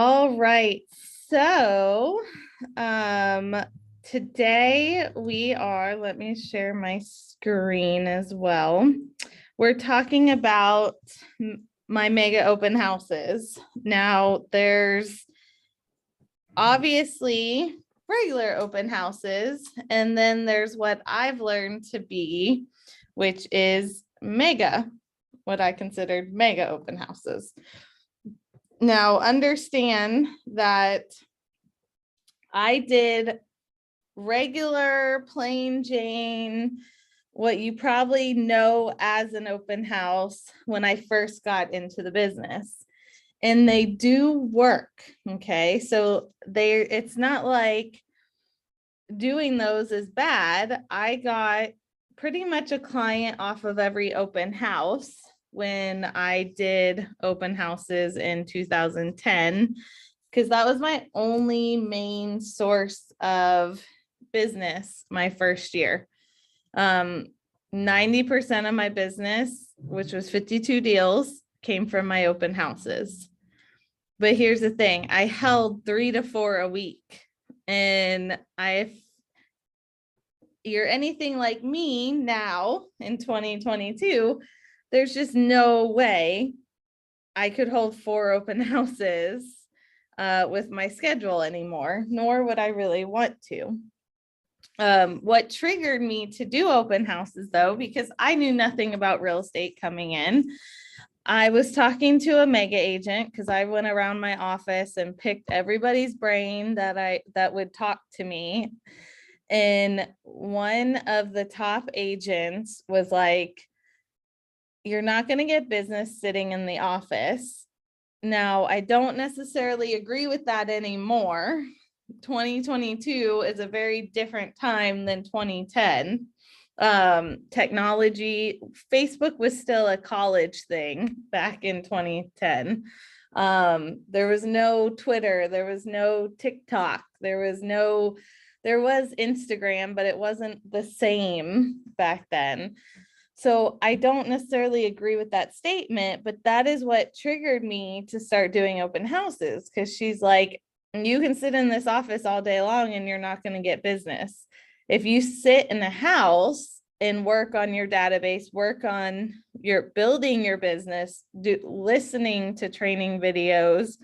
All right. So, um, today let me share my screen as well. We're talking about my mega open houses. Now, there's obviously regular open houses, and then there's what I've learned to be, which is what I considered mega open houses. Now, understand that I did regular plain Jane, what you probably know as an open house when I first got into the business. And they do work. Okay. So it's not like doing those is bad. I got pretty much a client off of every open house when I did open houses in 2010, because that was my only main source of business my first year. 90% of my business, which was 52 deals, came from my open houses. But here's the thing, I held 3 to 4 a week. And if you're anything like me now in 2022, there's just no way I could hold 4 open houses with my schedule anymore, nor would I really want to. What triggered me to do open houses, though, because I knew nothing about real estate coming in, I was talking to a mega agent because I went around my office and picked everybody's brain that would talk to me. And one of the top agents was like, "You're not going to get business sitting in the office." Now, I don't necessarily agree with that anymore. 2022 is a very different time than 2010. Technology, Facebook was still a college thing back in 2010. There was no Twitter, there was no TikTok, there was Instagram, but it wasn't the same back then. So I don't necessarily agree with that statement, but that is what triggered me to start doing open houses, because she's like, you can sit in this office all day long and you're not going to get business. If you sit in a house and work on your database, work on your building your business, listening to training videos,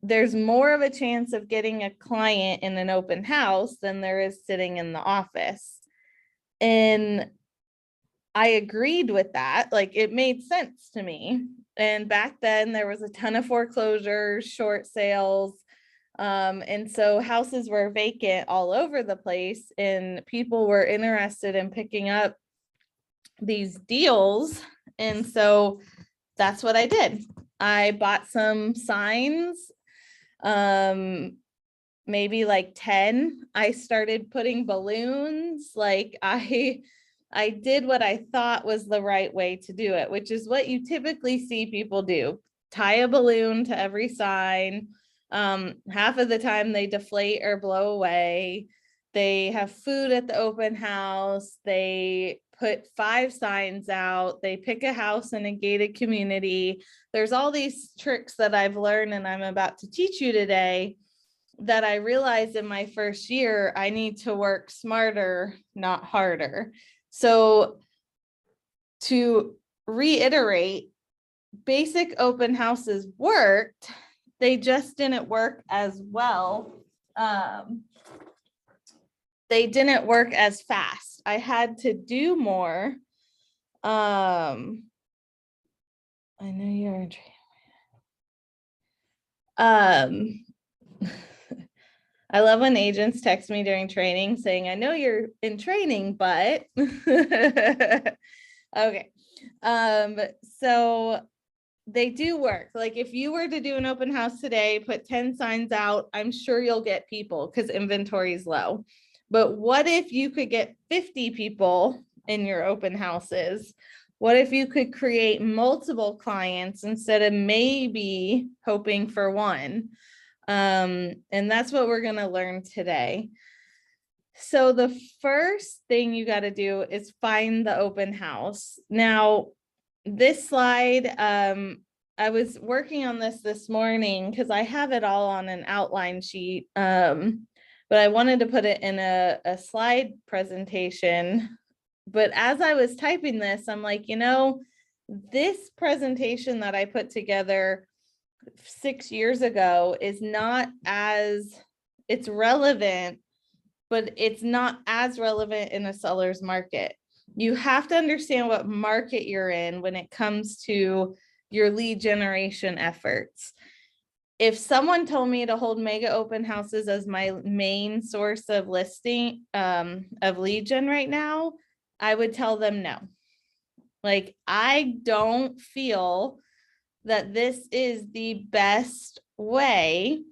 there's more of a chance of getting a client in an open house than there is sitting in the office. And I agreed with that. Like, it made sense to me. And back then there was a ton of foreclosures, short sales. And so houses were vacant all over the place, and people were interested in picking up these deals. And so that's what I did. I bought some signs, maybe like 10. I started putting balloons. Like, I did what I thought was the right way to do it, which is what you typically see people do. Tie a balloon to every sign. Half of the time they deflate or blow away. They have food at the open house. They put 5 signs out. They pick a house in a gated community. There's all these tricks that I've learned and I'm about to teach you today that I realized in my first year, I need to work smarter, not harder. So to reiterate, basic open houses worked. They just didn't work as well. They didn't work as fast. I had to do more. I know you're in training. I love when agents text me during training saying, "I know you're in training, but." Okay. So they do work. Like, if you were to do an open house today, put 10 signs out, I'm sure you'll get people because inventory is low. But what if you could get 50 people in your open houses? What if you could create multiple clients instead of maybe hoping for one? And that's what we're going to learn today. So the first thing you got to do is find the open house. Now, this slide, I was working on this morning because I have it all on an outline sheet. But I wanted to put it in a slide presentation. But as I was typing this, I'm like, this presentation that I put together 6 years ago is not as, it's relevant, but it's not as relevant in a seller's market. You have to understand what market you're in when it comes to your lead generation efforts. If someone told me to hold mega open houses as my main source of listing, of lead gen right now, I would tell them no. Like, I don't feel that this is the best way,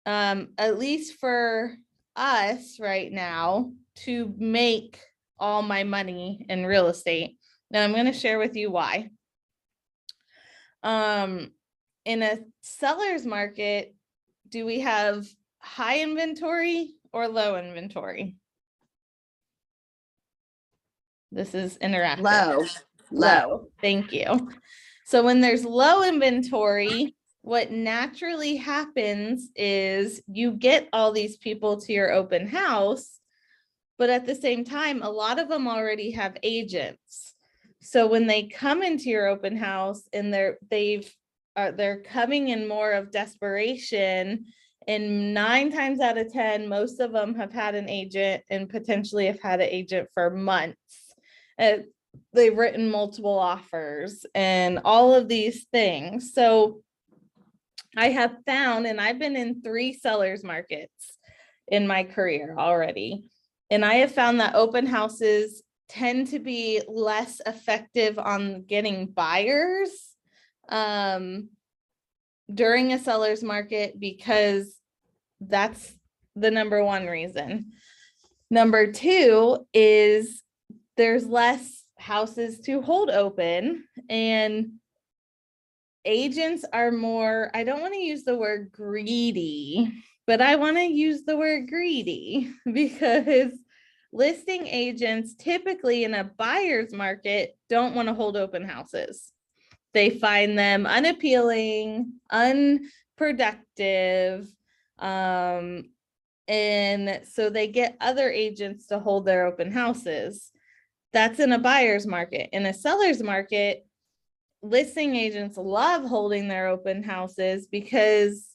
at least for us right now, to make all my money in real estate. Now I'm going to share with you why. In a seller's market, do we have high inventory or low inventory? This is interactive. Low. Thank you. So when there's low inventory, what naturally happens is you get all these people to your open house, but at the same time, a lot of them already have agents. So when they come into your open house and they're coming in more of desperation, and 9 times out of 10, most of them have had an agent and potentially have had an agent for months. They've written multiple offers and all of these things. So I have found, and I've been in 3 sellers markets in my career already, and I have found that open houses tend to be less effective on getting buyers during a seller's market, because that's the number one reason. Number 2 is there's less houses to hold open, and agents are more, I don't want to use the word greedy, but I want to use the word greedy because listing agents typically in a buyer's market don't want to hold open houses. They find them unappealing, unproductive, and so they get other agents to hold their open houses. That's in a buyer's market. In a seller's market, listing agents love holding their open houses because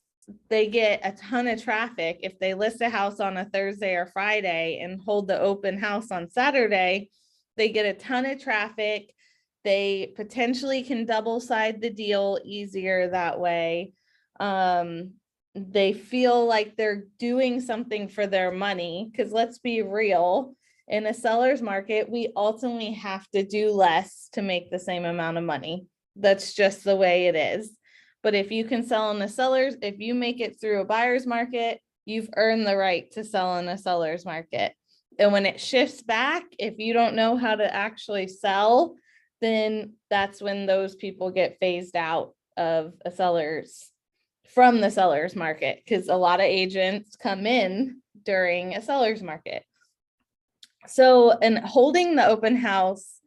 they get a ton of traffic. If they list a house on a Thursday or Friday and hold the open house on Saturday, they get a ton of traffic. They potentially can double side the deal easier that way. They feel like they're doing something for their money, because let's be real, in a seller's market, we ultimately have to do less to make the same amount of money. That's just the way it is. But if you can sell in a seller's, if you make it through a buyer's market, you've earned the right to sell in a seller's market. And when it shifts back, if you don't know how to actually sell, then that's when those people get phased out of a seller's, from the seller's market, because a lot of agents come in during a seller's market. So, and holding the open house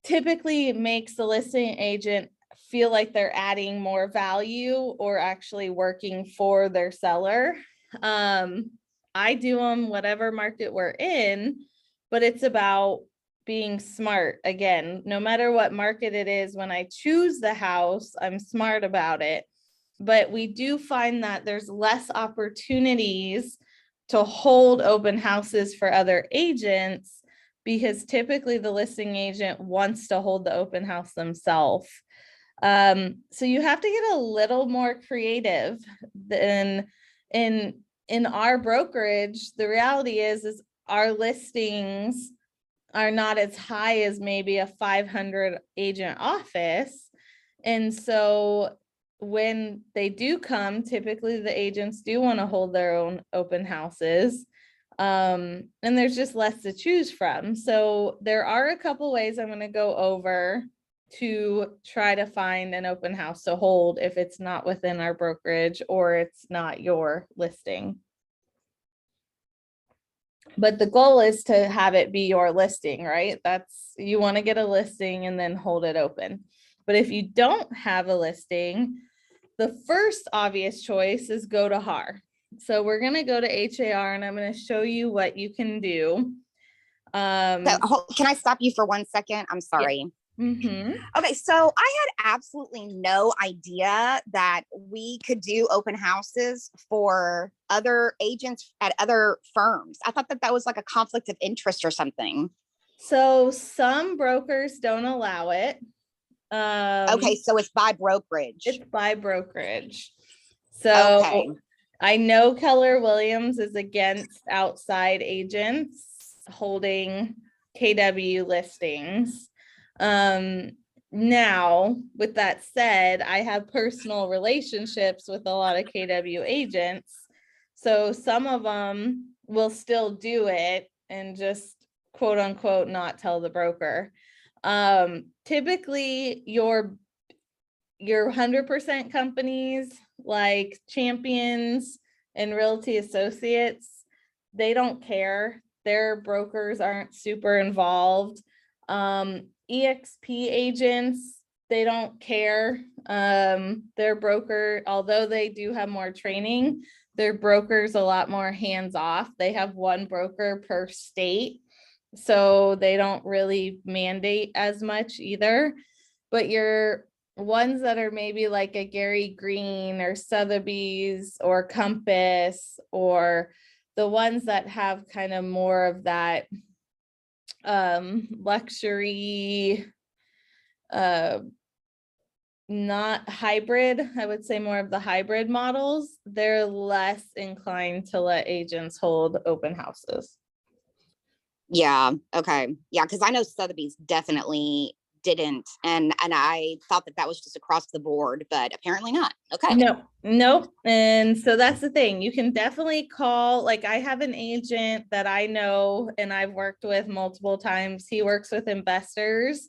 typically makes the listing agent feel like they're adding more value or actually working for their seller. I do them whatever market we're in, but it's about being smart. Again, no matter what market it is, when I choose the house, I'm smart about it. But we do find that there's less opportunities to hold open houses for other agents, because typically the listing agent wants to hold the open house themselves. So you have to get a little more creative than in our brokerage. The reality is our listings are not as high as maybe a 500 agent office. And so when they do come, typically the agents do want to hold their own open houses. And there's just less to choose from. So there are a couple ways I'm going to go over to try to find an open house to hold if it's not within our brokerage or it's not your listing. But the goal is to have it be your listing, right? That's, you want to get a listing and then hold it open. But if you don't have a listing, the first obvious choice is go to HAR. So we're going to go to HAR and I'm going to show you what you can do. Can I stop you for 1 second? I'm sorry. Mm-hmm. Okay, so I had absolutely no idea that we could do open houses for other agents at other firms. I thought that was like a conflict of interest or something. So some brokers don't allow it. Okay, so it's by brokerage. It's by brokerage. So okay. I know Keller Williams is against outside agents holding KW listings. Now, with that said, I have personal relationships with a lot of KW agents. So some of them will still do it and just quote unquote not tell the broker. Typically your 100% companies like Champions and Realty Associates, they don't care. Their brokers aren't super involved. EXP agents, they don't care. Their broker, although they do have more training, their broker's a lot more hands-off. They have one broker per state, so they don't really mandate as much either. But your ones that are maybe like a Gary Green or Sotheby's or Compass, or the ones that have kind of more of that luxury, not hybrid, I would say more of the hybrid models, they're less inclined to let agents hold open houses. Yeah, okay. Yeah, because I know Sotheby's definitely didn't, and I thought that was just across the board, but apparently not. Okay. Nope. And so that's the thing, you can definitely call, like I have an agent that I know and I've worked with multiple times. He works with investors.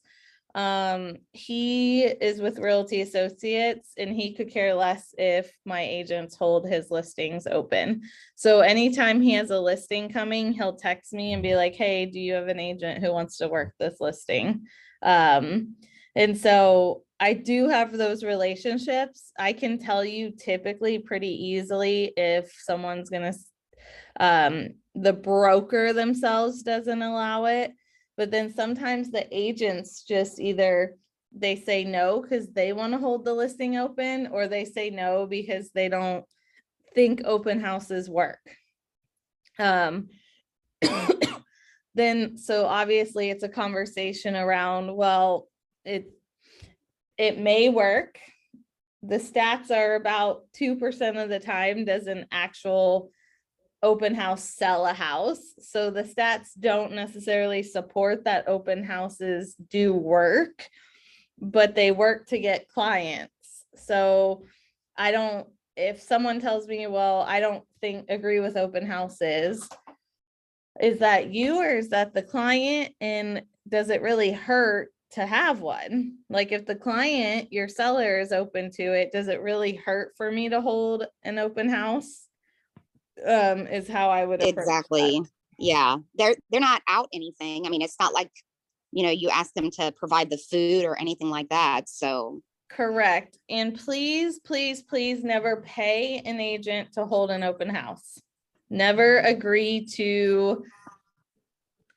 He is with Realty Associates and he could care less if my agents hold his listings open. So anytime he has a listing coming, he'll text me and be like, hey, do you have an agent who wants to work this listing? And so I do have those relationships. I can tell you typically pretty easily if someone's going to, the broker themselves doesn't allow it, but then sometimes the agents just either they say no because they want to hold the listing open, or they say no because they don't think open houses work. Then, so obviously it's a conversation around, well, it may work. The stats are about 2% of the time does an actual open house sell a house. So the stats don't necessarily support that open houses do work, but they work to get clients. So if someone tells me, well, I don't agree with open houses, is that you or is that the client? And does it really hurt to have one? Like if the client, your seller, is open to it, does it really hurt for me to hold an open house? Is how I would approach exactly that. Yeah, they're not out anything. I mean, it's not like, you ask them to provide the food or anything like that. So correct. And please never pay an agent to hold an open house. Never agree to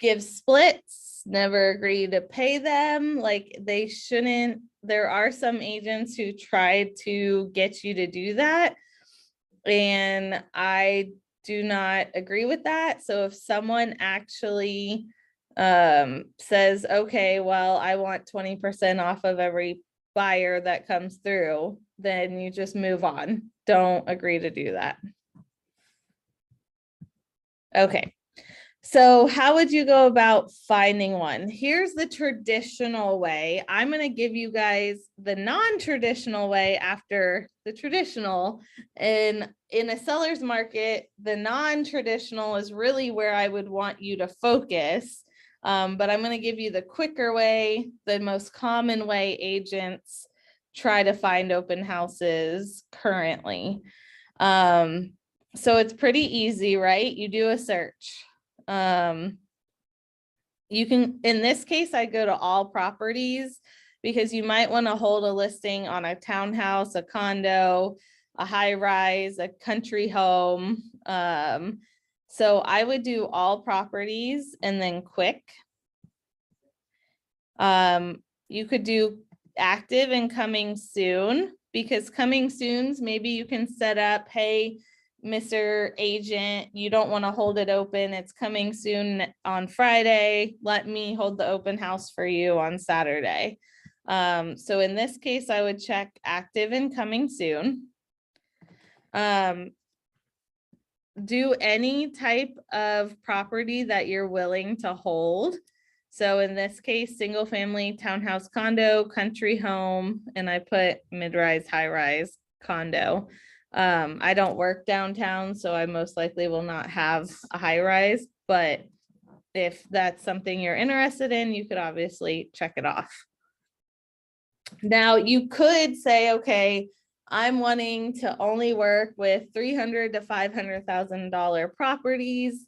give splits, never agree to pay them. Like they shouldn't. There are some agents who try to get you to do that, and I do not agree with that. So if someone actually says, okay, well, I want 20% off of every buyer that comes through, then you just move on. Don't agree to do that. Okay. So how would you go about finding one? Here's the traditional way. I'm going to give you guys the non-traditional way after the traditional. And in a seller's market, the non-traditional is really where I would want you to focus. But I'm going to give you the quicker way, the most common way agents try to find open houses currently. So it's pretty easy, right? You do a search. You can, in this case, I go to all properties because you might want to hold a listing on a townhouse, a condo, a high rise, a country home. So I would do all properties and then quick. You could do active and coming soon, because coming soons, maybe you can set up, hey, Mr. Agent, you don't want to hold it open. It's coming soon on Friday. Let me hold the open house for you on Saturday. So in this case, I would check active and coming soon. Do any type of property that you're willing to hold. So in this case, single family, townhouse, condo, country home, and I put mid-rise, high-rise condo. I don't work downtown, so I most likely will not have a high-rise, but if that's something you're interested in, you could obviously check it off. Now you could say, okay, I'm wanting to only work with $300,000 to $500,000 properties.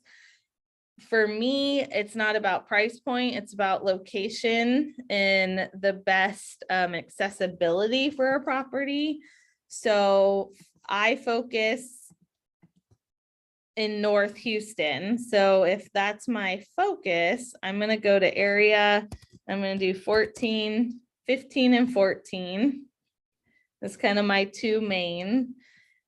For me, it's not about price point, it's about location and the best accessibility for a property. So I focus in North Houston. So if that's my focus, I'm going to go to area. I'm going to do 14, 15, and 14. That's kind of my two main.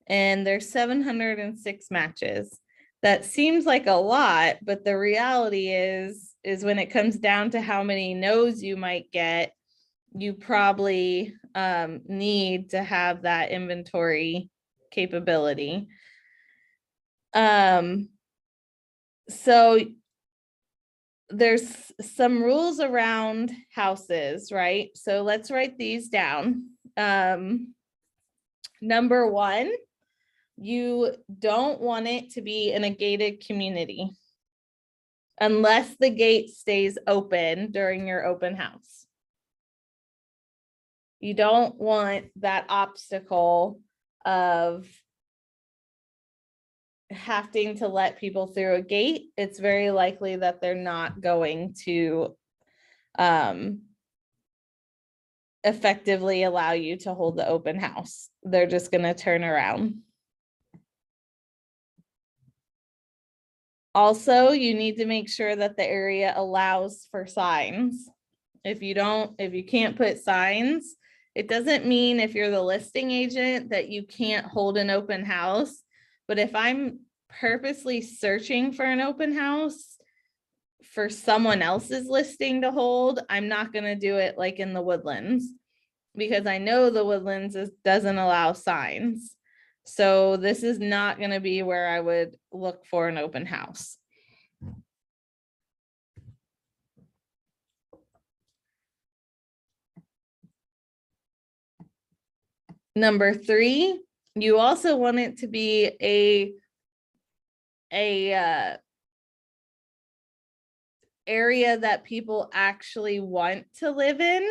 And there's 706 matches. That seems like a lot, but the reality is when it comes down to how many no's you might get, you probably need to have that inventory capability. So there's some rules around houses, right? So let's write these down. Number one, you don't want it to be in a gated community unless the gate stays open during your open house. You don't want that obstacle of having to let people through a gate. It's very likely that they're not going to effectively allow you to hold the open house. They're just going to turn around. Also, you need to make sure that the area allows for signs. If you can't put signs, it doesn't mean if you're the listing agent that you can't hold an open house. But if I'm purposely searching for an open house for someone else's listing to hold, I'm not going to do it like in the Woodlands, because I know the Woodlands doesn't allow signs. So this is not going to be where I would look for an open house. Number three, you also want it to be a area that people actually want to live in.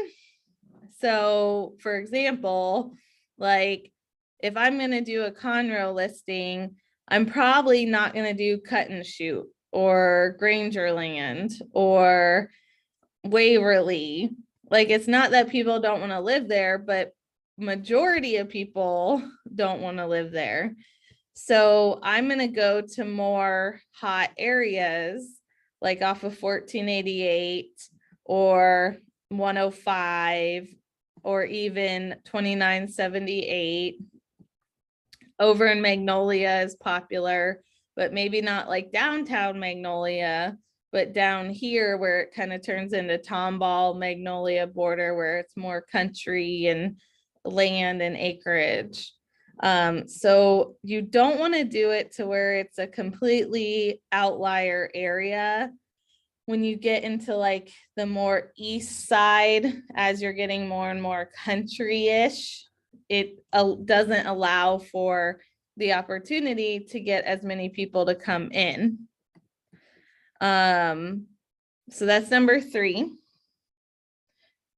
So for example, like if I'm going to do a Conroe listing, I'm probably not going to do Cut and Shoot or Grangerland or Waverly. Like, it's not that people don't want to live there, but majority of people don't want to live there. So I'm going to go to more hot areas, like off of 1488 or 105 or even 2978. Over in Magnolia is popular, but maybe not like downtown Magnolia, but down here where it kind of turns into Tomball, Magnolia border, where it's more country and land and acreage. So you don't want to do it to where it's a completely outlier area. When you get into like the more east side, as you're getting more and more country-ish, it doesn't allow for the opportunity to get as many people to come in. So that's number three.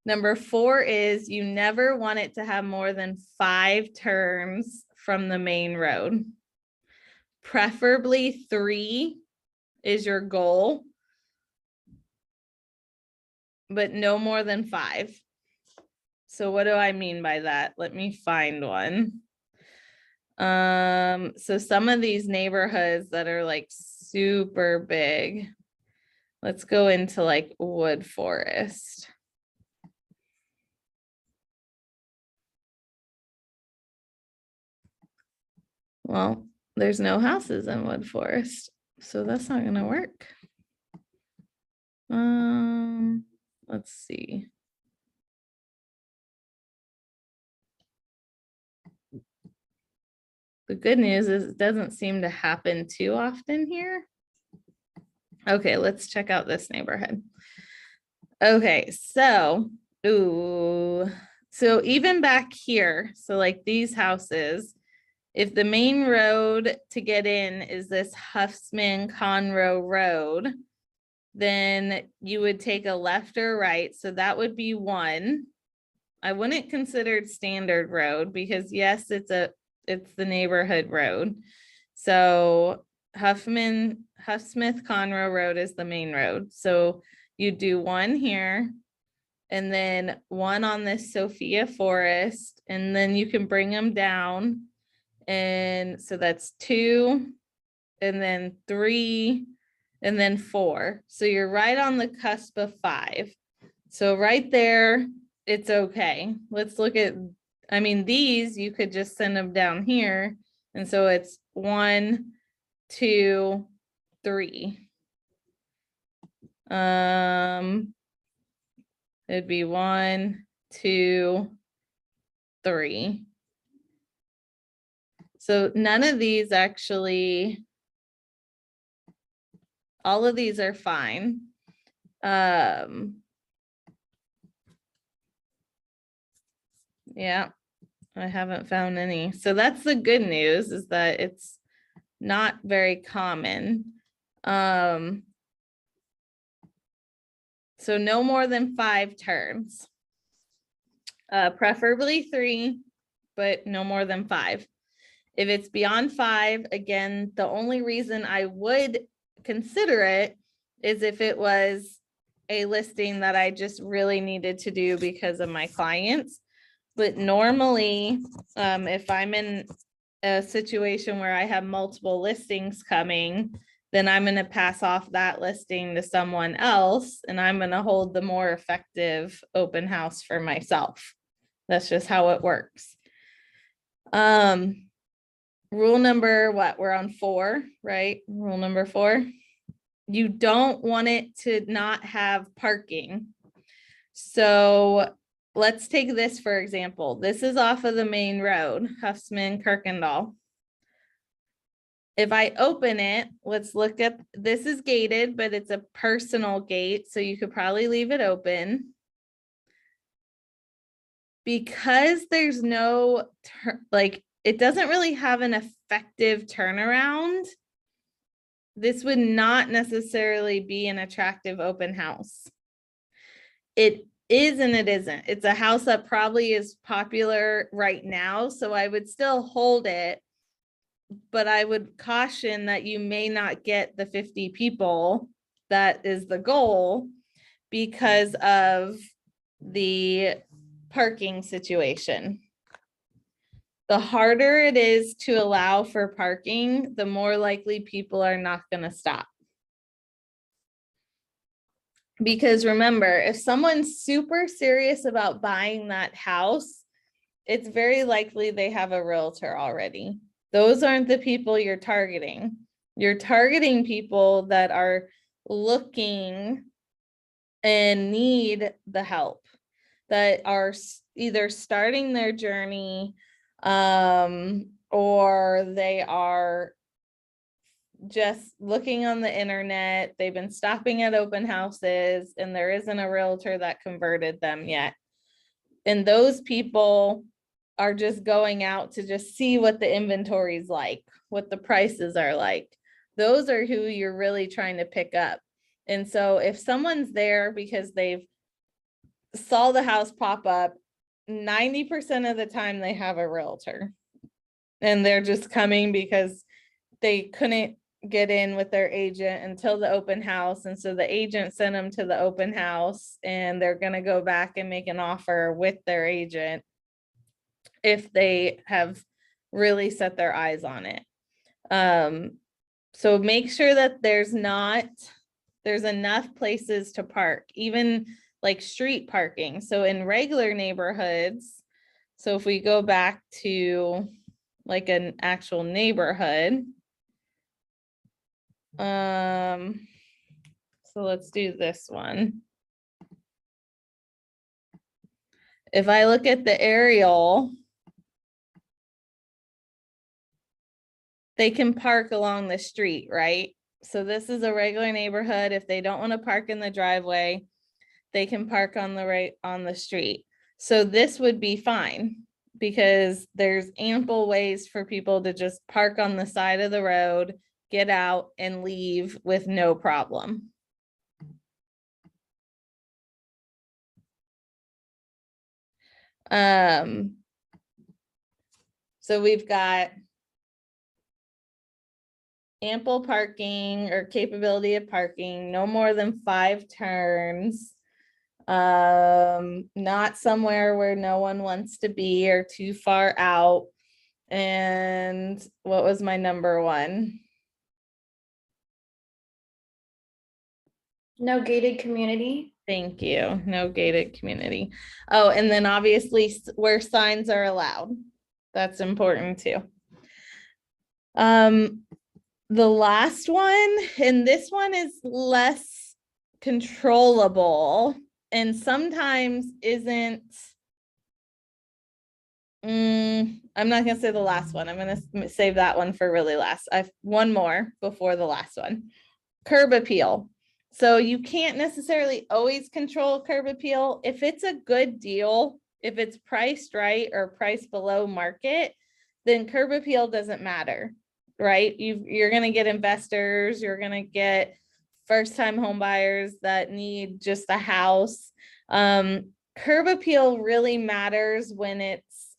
Number four is you never want it to have more than 5 turns from the main road. Preferably 3 is your goal, but no more than 5. So what do I mean by that? Let me find one. So some of these neighborhoods that are like super big, let's go into like Wood Forest. Well, there's no houses in Wood Forest, so that's not gonna work. Let's see. The good news is it doesn't seem to happen too often here. Okay, let's check out this neighborhood. Okay, so, ooh, so even back here, so like these houses, if the main road to get in is this Huffsman Conroe Road, then you would take a left or right. So that would be one. I wouldn't consider it standard road because yes, it's the neighborhood road. So Huffsmith Conroe Road is the main road. So you do one here and then one on this Sophia Forest, and then you can bring them down. And so that's 2, and then 3, and then 4. So you're right on the cusp of 5. So right there, it's okay. Let's look at, I mean, these, you could just send them down here. And so it's 1, 2, 3. It'd be 1, 2, 3. So none of these actually, all of these are fine. Yeah, I haven't found any. So that's the good news, is that it's not very common. So no more than 5 turns. Preferably 3, but no more than 5. If it's beyond 5, again, the only reason I would consider it is if it was a listing that I just really needed to do because of my clients. But normally, if I'm in a situation where I have multiple listings coming, then I'm going to pass off that listing to someone else, and I'm going to hold the more effective open house for myself. That's just how it works. Rule number, what, we're on 4, right? Rule number 4. You don't want it to not have parking. So let's take this for example. This is off of the main road, Huffsman Kirkendall. If I open it, let's look at, this is gated, but it's a personal gate, so you could probably leave it open. Because there's no, like, it doesn't really have an effective turnaround, this would not necessarily be an attractive open house. It is and it isn't. It's a house that probably is popular right now, so I would still hold it, but I would caution that you may not get the 50 people that is the goal because of the parking situation. The harder it is to allow for parking, the more likely people are not going to stop. Because remember, if someone's super serious about buying that house, it's very likely they have a realtor already. Those aren't the people you're targeting. You're targeting people that are looking and need the help, that are either starting their journey, or they are just looking on the internet. They've been stopping at open houses and there isn't a realtor that converted them yet. And those people are just going out to just see what the inventory is like, what the prices are like. Those are who you're really trying to pick up. And so if someone's there because they've saw the house pop up, 90% of the time they have a realtor, and they're just coming because they couldn't get in with their agent until the open house. And so the agent sent them to the open house and they're going to go back and make an offer with their agent if they have really set their eyes on it. So make sure that there's enough places to park, even like street parking. So in regular neighborhoods, so if we go back to like an actual neighborhood, so let's do this one. If I look at the aerial, they can park along the street, right? So this is a regular neighborhood. If they don't want to park in the driveway, they can park on the street. So this would be fine because there's ample ways for people to just park on the side of the road, get out and leave with no problem. So we've got ample parking or capability of parking, no more than 5 turns. Not somewhere where no one wants to be or too far out. And what was my number one? No gated community. Thank you. No gated community. Oh, and then obviously where signs are allowed. That's important too. The last one, and this one is less controllable and sometimes isn't. I'm not gonna say the last one. I'm gonna save that one for really last. I've one more before the last one. Curb appeal. So you can't necessarily always control curb appeal. If it's a good deal, if it's priced right or priced below market, then curb appeal doesn't matter, right? You're going to get investors, you're going to get first-time home buyers that need just a house. Curb appeal really matters when it's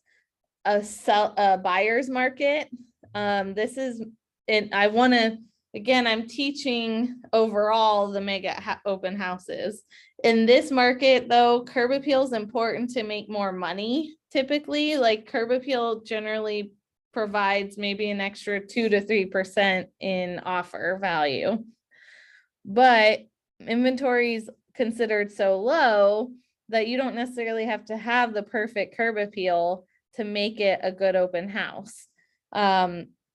a buyer's market. This is, and I want to, again, I'm teaching overall the mega open houses. In this market though, curb appeal is important to make more money. Typically, like curb appeal generally provides maybe an extra 2 to 3% in offer value. But inventory is considered so low that you don't necessarily have to have the perfect curb appeal to make it a good open house.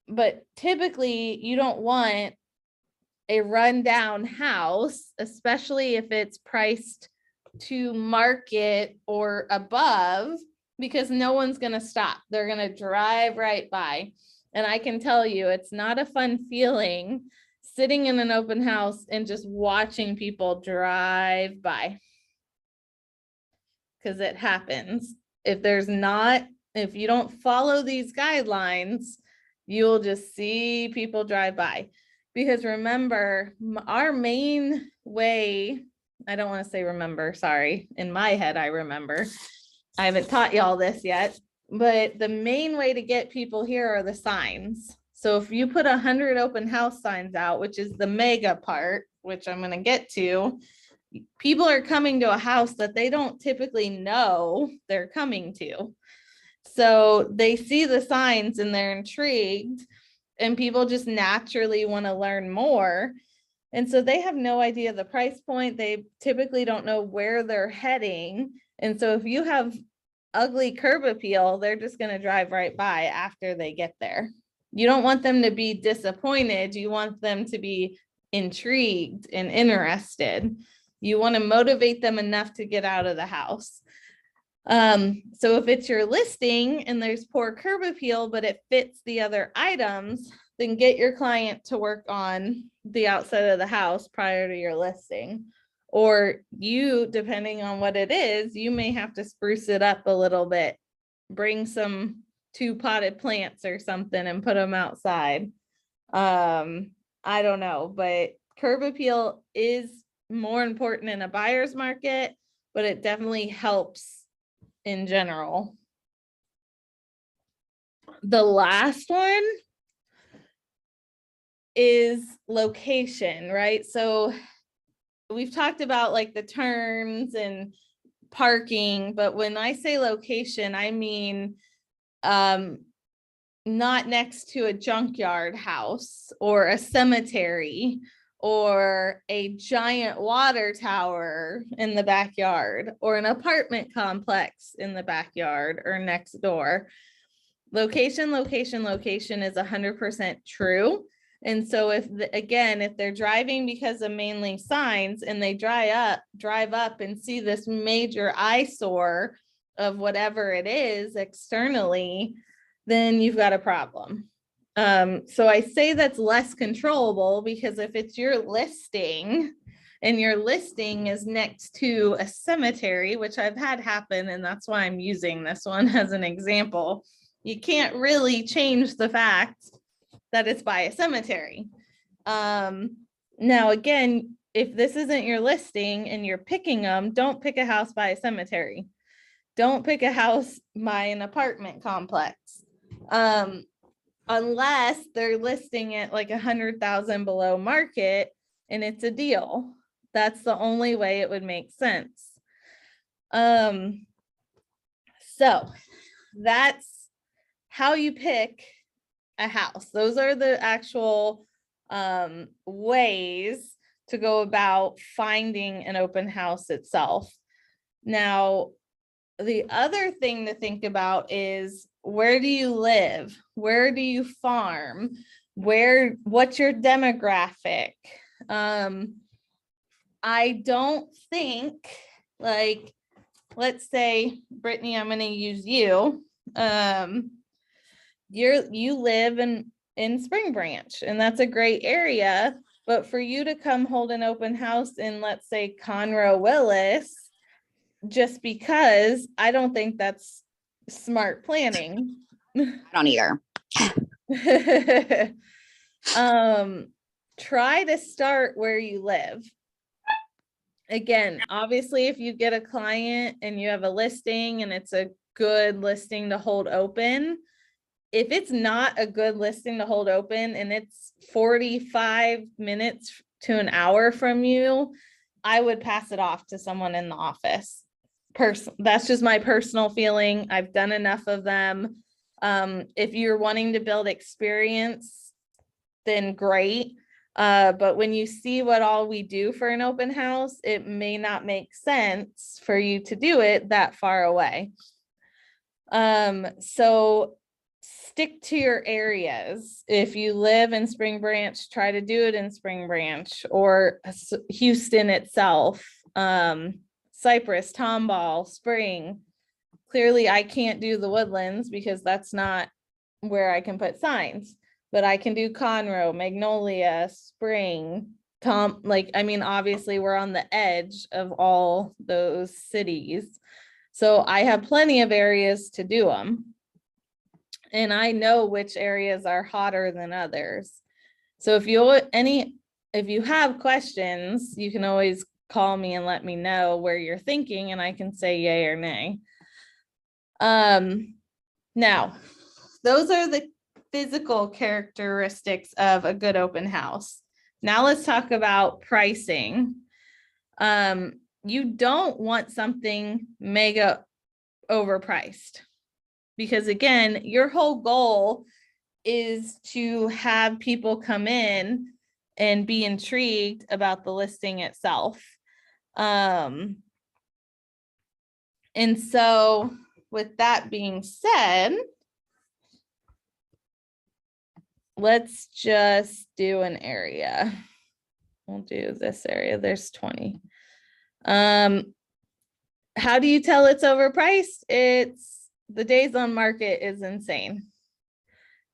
But typically you don't want a rundown house, especially if it's priced to market or above, because no one's going to stop. They're going to drive right by. And I can tell you, it's not a fun feeling sitting in an open house and just watching people drive by. Because it happens. If you don't follow these guidelines, you'll just see people drive by. Because remember, our main way, I don't want to say remember, sorry. In my head, I remember. I haven't taught y'all this yet, but the main way to get people here are the signs. So if you put 100 open house signs out, which is the mega part, which I'm going to get to, people are coming to a house that they don't typically know they're coming to. So they see the signs and they're intrigued, and people just naturally want to learn more. And so they have no idea the price point. They typically don't know where they're heading. And so if you have ugly curb appeal, they're just going to drive right by after they get there. You don't want them to be disappointed. You want them to be intrigued and interested. You want to motivate them enough to get out of the house. So if it's your listing and there's poor curb appeal, but it fits the other items, then get your client to work on the outside of the house prior to your listing. Or you, depending on what it is, you may have to spruce it up a little bit, bring some 2 potted plants or something and put them outside. I don't know, but curb appeal is more important in a buyer's market, but it definitely helps in general. The last one is location, right? So we've talked about like the turns and parking, but when I say location, I mean not next to a junkyard house or a cemetery or a giant water tower in the backyard or an apartment complex in the backyard or next door. Location, location, location is 100% true. And so if they're driving because of mainly signs and they drive up and see this major eyesore of whatever it is externally, then you've got a problem. So I say that's less controllable because if it's your listing and your listing is next to a cemetery, which I've had happen, and that's why I'm using this one as an example, you can't really change the fact that it's by a cemetery. Now, again, if this isn't your listing and you're picking them, don't pick a house by a cemetery. Don't pick a house by an apartment complex. Unless they're listing it like 100,000 below market and it's a deal. That's the only way it would make sense. So that's how you pick a house. Those are the actual ways to go about finding an open house itself. Now, the other thing to think about is, where do you live? Where do you farm? What's your demographic? I don't think, like, let's say, Brittany, I'm going to use you. You live in Spring Branch, and that's a great area, but for you to come hold an open house in, let's say, Conroe Willis, just because, I don't think that's smart planning. I don't either. Try to start where you live. Again, obviously, if you get a client and you have a listing and it's a good listing to hold open, if it's not a good listing to hold open and it's 45 minutes to an hour from you, I would pass it off to someone in the office. That's just my personal feeling. I've done enough of them. If you're wanting to build experience, then great. But when you see what all we do for an open house, it may not make sense for you to do it that far away. So stick to your areas. If you live in Spring Branch, try to do it in Spring Branch or Houston itself, Cypress, Tomball, Spring. Clearly, I can't do the Woodlands because that's not where I can put signs, but I can do Conroe, Magnolia, Spring, obviously we're on the edge of all those cities. So I have plenty of areas to do them. And I know which areas are hotter than others. So if you have questions, you can always call me and let me know where you're thinking, and I can say yay or nay. Now, those are the physical characteristics of a good open house. Now let's talk about pricing. You don't want something mega overpriced, because again, your whole goal is to have people come in and be intrigued about the listing itself. And so with that being said, let's just do an area. We'll do this area. There's 20. How do you tell it's overpriced? It's the days on market is insane.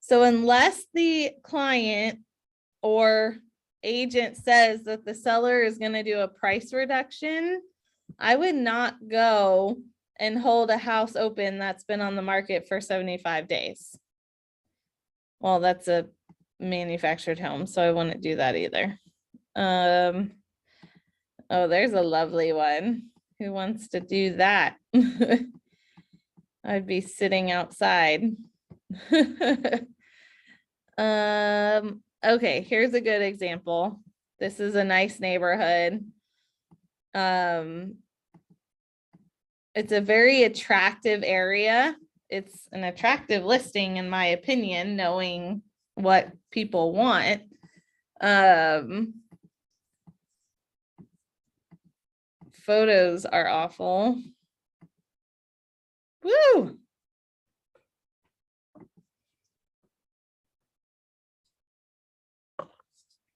So unless the client or agent says that the seller is going to do a price reduction, I would not go and hold a house open that's been on the market for 75 days. Well, that's a manufactured home, so I wouldn't do that either. Oh, there's a lovely one. Who wants to do that? I'd be sitting outside. okay, here's a good example. This is a nice neighborhood. It's a very attractive area. It's an attractive listing, in my opinion, knowing what people want. Photos are awful. Woo!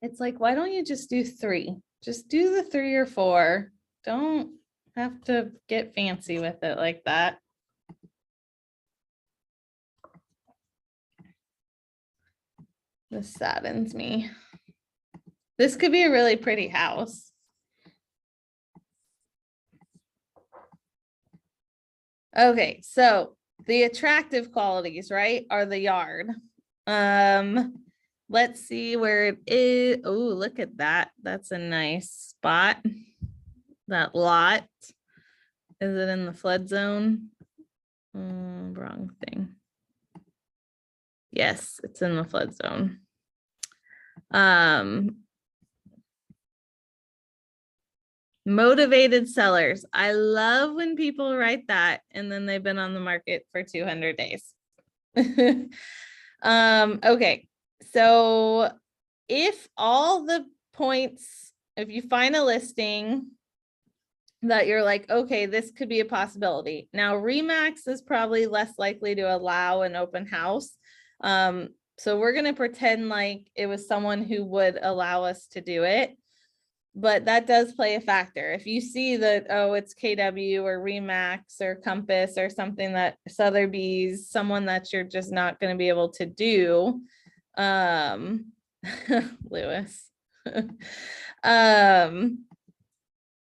It's like, why don't you just do 3? Just do the 3 or 4. Don't have to get fancy with it like that. This saddens me. This could be a really pretty house. Okay, so the attractive qualities, right, are the yard. Let's see where it is. Oh, look at that. That's a nice spot. That lot. Is it in the flood zone? Wrong thing. Yes, it's in the flood zone. Motivated sellers. I love when people write that and then they've been on the market for 200 days. Okay, so if all the points, if you find a listing that you're like, okay, this could be a possibility. Now, RE/MAX is probably less likely to allow an open house. So we're going to pretend like it was someone who would allow us to do it. But that does play a factor. If you see that, oh, it's KW or RE/MAX or Compass or something, that Sotheby's, someone that you're just not going to be able to do, Lewis,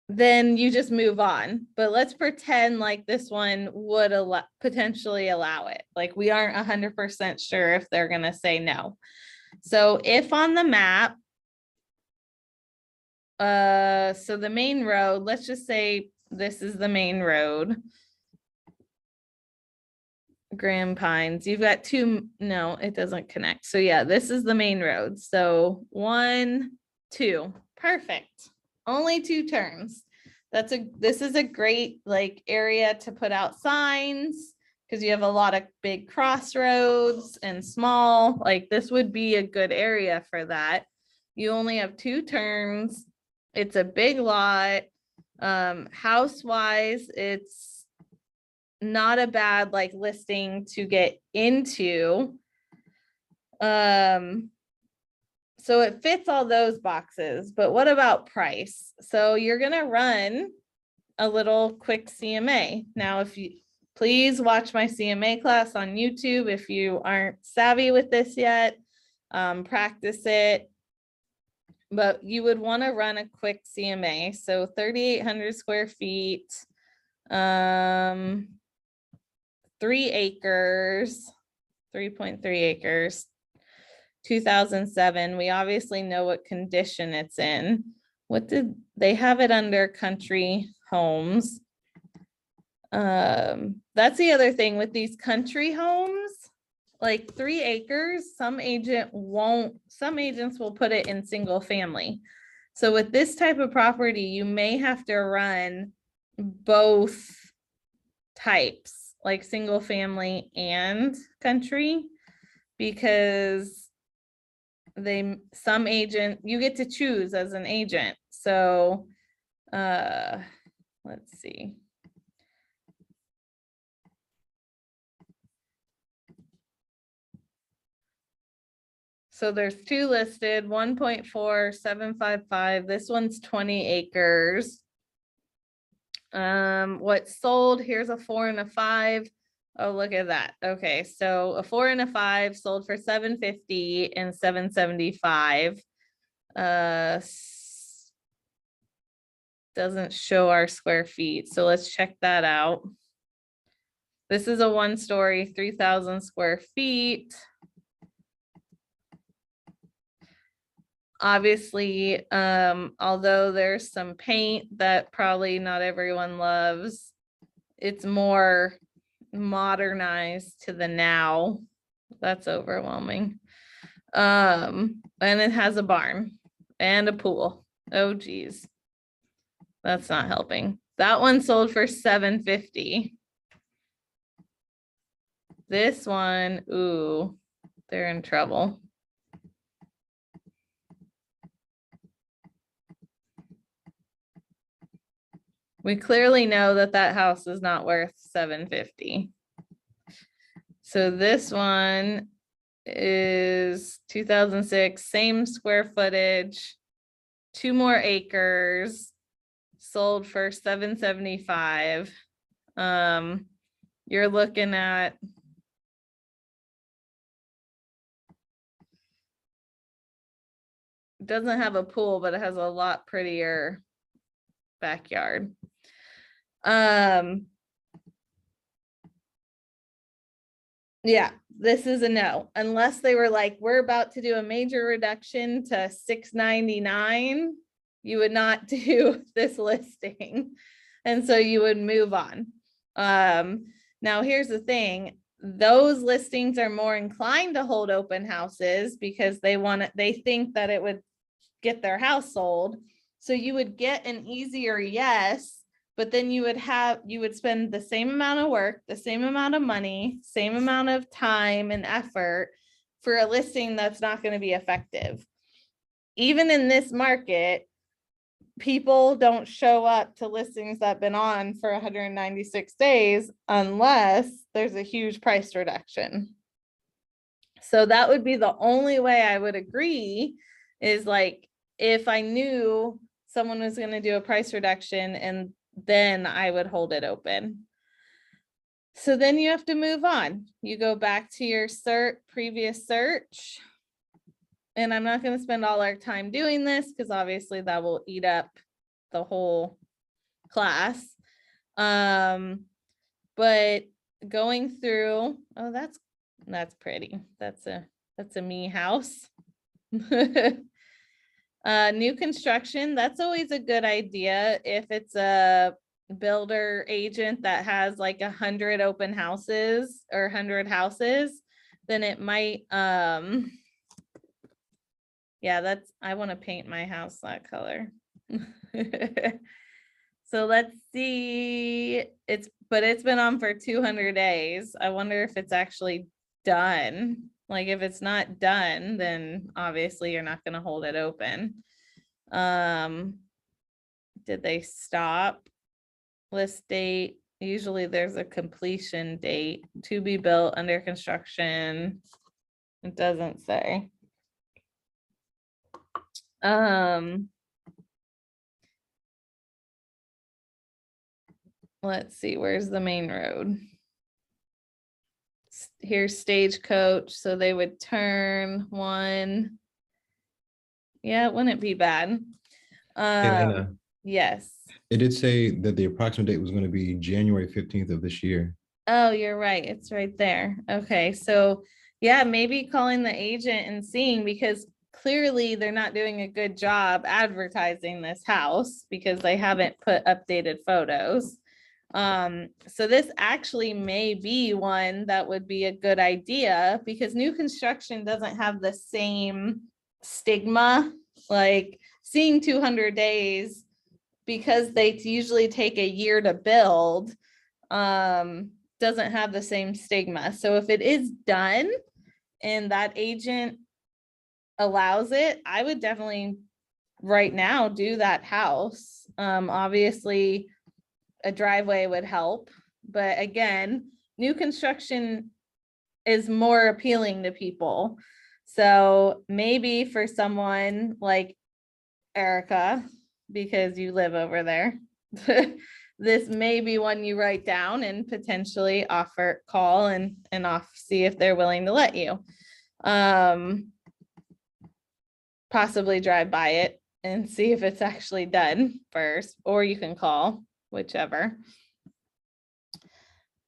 then you just move on. But let's pretend like this one would potentially allow it. Like we aren't 100% sure if they're going to say no. So if on the map, so the main road, let's just say this is the main road. Grand Pines, you've got 2, no, it doesn't connect. So yeah, this is the main road. So 1, 2, perfect. Only 2 turns. This is a great like area to put out signs because you have a lot of big crossroads and small, like this would be a good area for that. You only have 2 turns. It's a big lot. House wise, it's not a bad like listing to get into. So it fits all those boxes, but what about price? So you're gonna run a little quick CMA. Now, if you please watch my CMA class on YouTube if you aren't savvy with this yet, practice it. But you would want to run a quick CMA. So 3,800 square feet, 3 acres, 3.3 acres, 2007. We obviously know what condition it's in. What did they have it under country homes? That's the other thing with these country homes, like 3 acres, some agents will put it in single family. So with this type of property, you may have to run both types, like single family and country, because some agent, you get to choose as an agent. So let's see. So there's 2 listed, 1.4755. This one's 20 acres. What's sold, here's a 4 and a 5. Oh, look at that. Okay, so a 4 and a 5 sold for $750 and $775. Doesn't show our square feet, so let's check that out. This is a 1-story, 3,000 square feet. Obviously, although there's some paint that probably not everyone loves, it's more modernized to the now. That's overwhelming. And it has a barn and a pool. Oh geez. That's not helping. That one sold for $750. This one, ooh, they're in trouble. We clearly know that that house is not worth $750. So this one is 2006, same square footage, 2 more acres, sold for $775. You're looking at doesn't have a pool, but it has a lot prettier backyard. Yeah, this is a no, unless they were like, we're about to do a major reduction to $699, you would not do this listing. And so you would move on. Now here's the thing, those listings are more inclined to hold open houses because they think that it would get their house sold. So you would get an easier yes, but then you would spend the same amount of work, the same amount of money, same amount of time and effort for a listing that's not going to be effective. Even in this market, people don't show up to listings that have been on for 196 days unless there's a huge price reduction. So that would be the only way I would agree, is like, if I knew someone was going to do a price reduction, and then I would hold it open. So then you have to move on. You go back to your previous search. And I'm not going to spend all our time doing this because obviously that will eat up the whole class. But going through, oh, that's pretty. That's a me house. New construction, that's always a good idea if it's a builder agent that has like 100 open houses or 100 houses, then it might, yeah, I want to paint my house that color. So let's see, but it's been on for 200 days. I wonder if it's actually done. Like if it's not done, then obviously you're not going to hold it open. Did they stop? List date. Usually there's a completion date, to be built, under construction. It doesn't say. Let's see, where's the main road? Here's Stagecoach, so they would turn one. Yeah, it wouldn't be bad. Elena, Yes. it did say that the approximate date was going to be January 15th of this year. Oh, you're right. It's right there. Okay, so yeah, maybe calling the agent and seeing, because clearly they're not doing a good job advertising this house because they haven't put updated photos. So this actually may be one that would be a good idea because new construction doesn't have the same stigma, like seeing 200 days, because they usually take a year to build, doesn't have the same stigma. So if it is done and that agent allows it, I would definitely right now do that house. Obviously a driveway would help, but again, new construction is more appealing to people. So maybe for someone like Erica, because you live over there, this may be one you write down and potentially call and see if they're willing to let you. Possibly drive by it and see if it's actually done first, or you can call, whichever.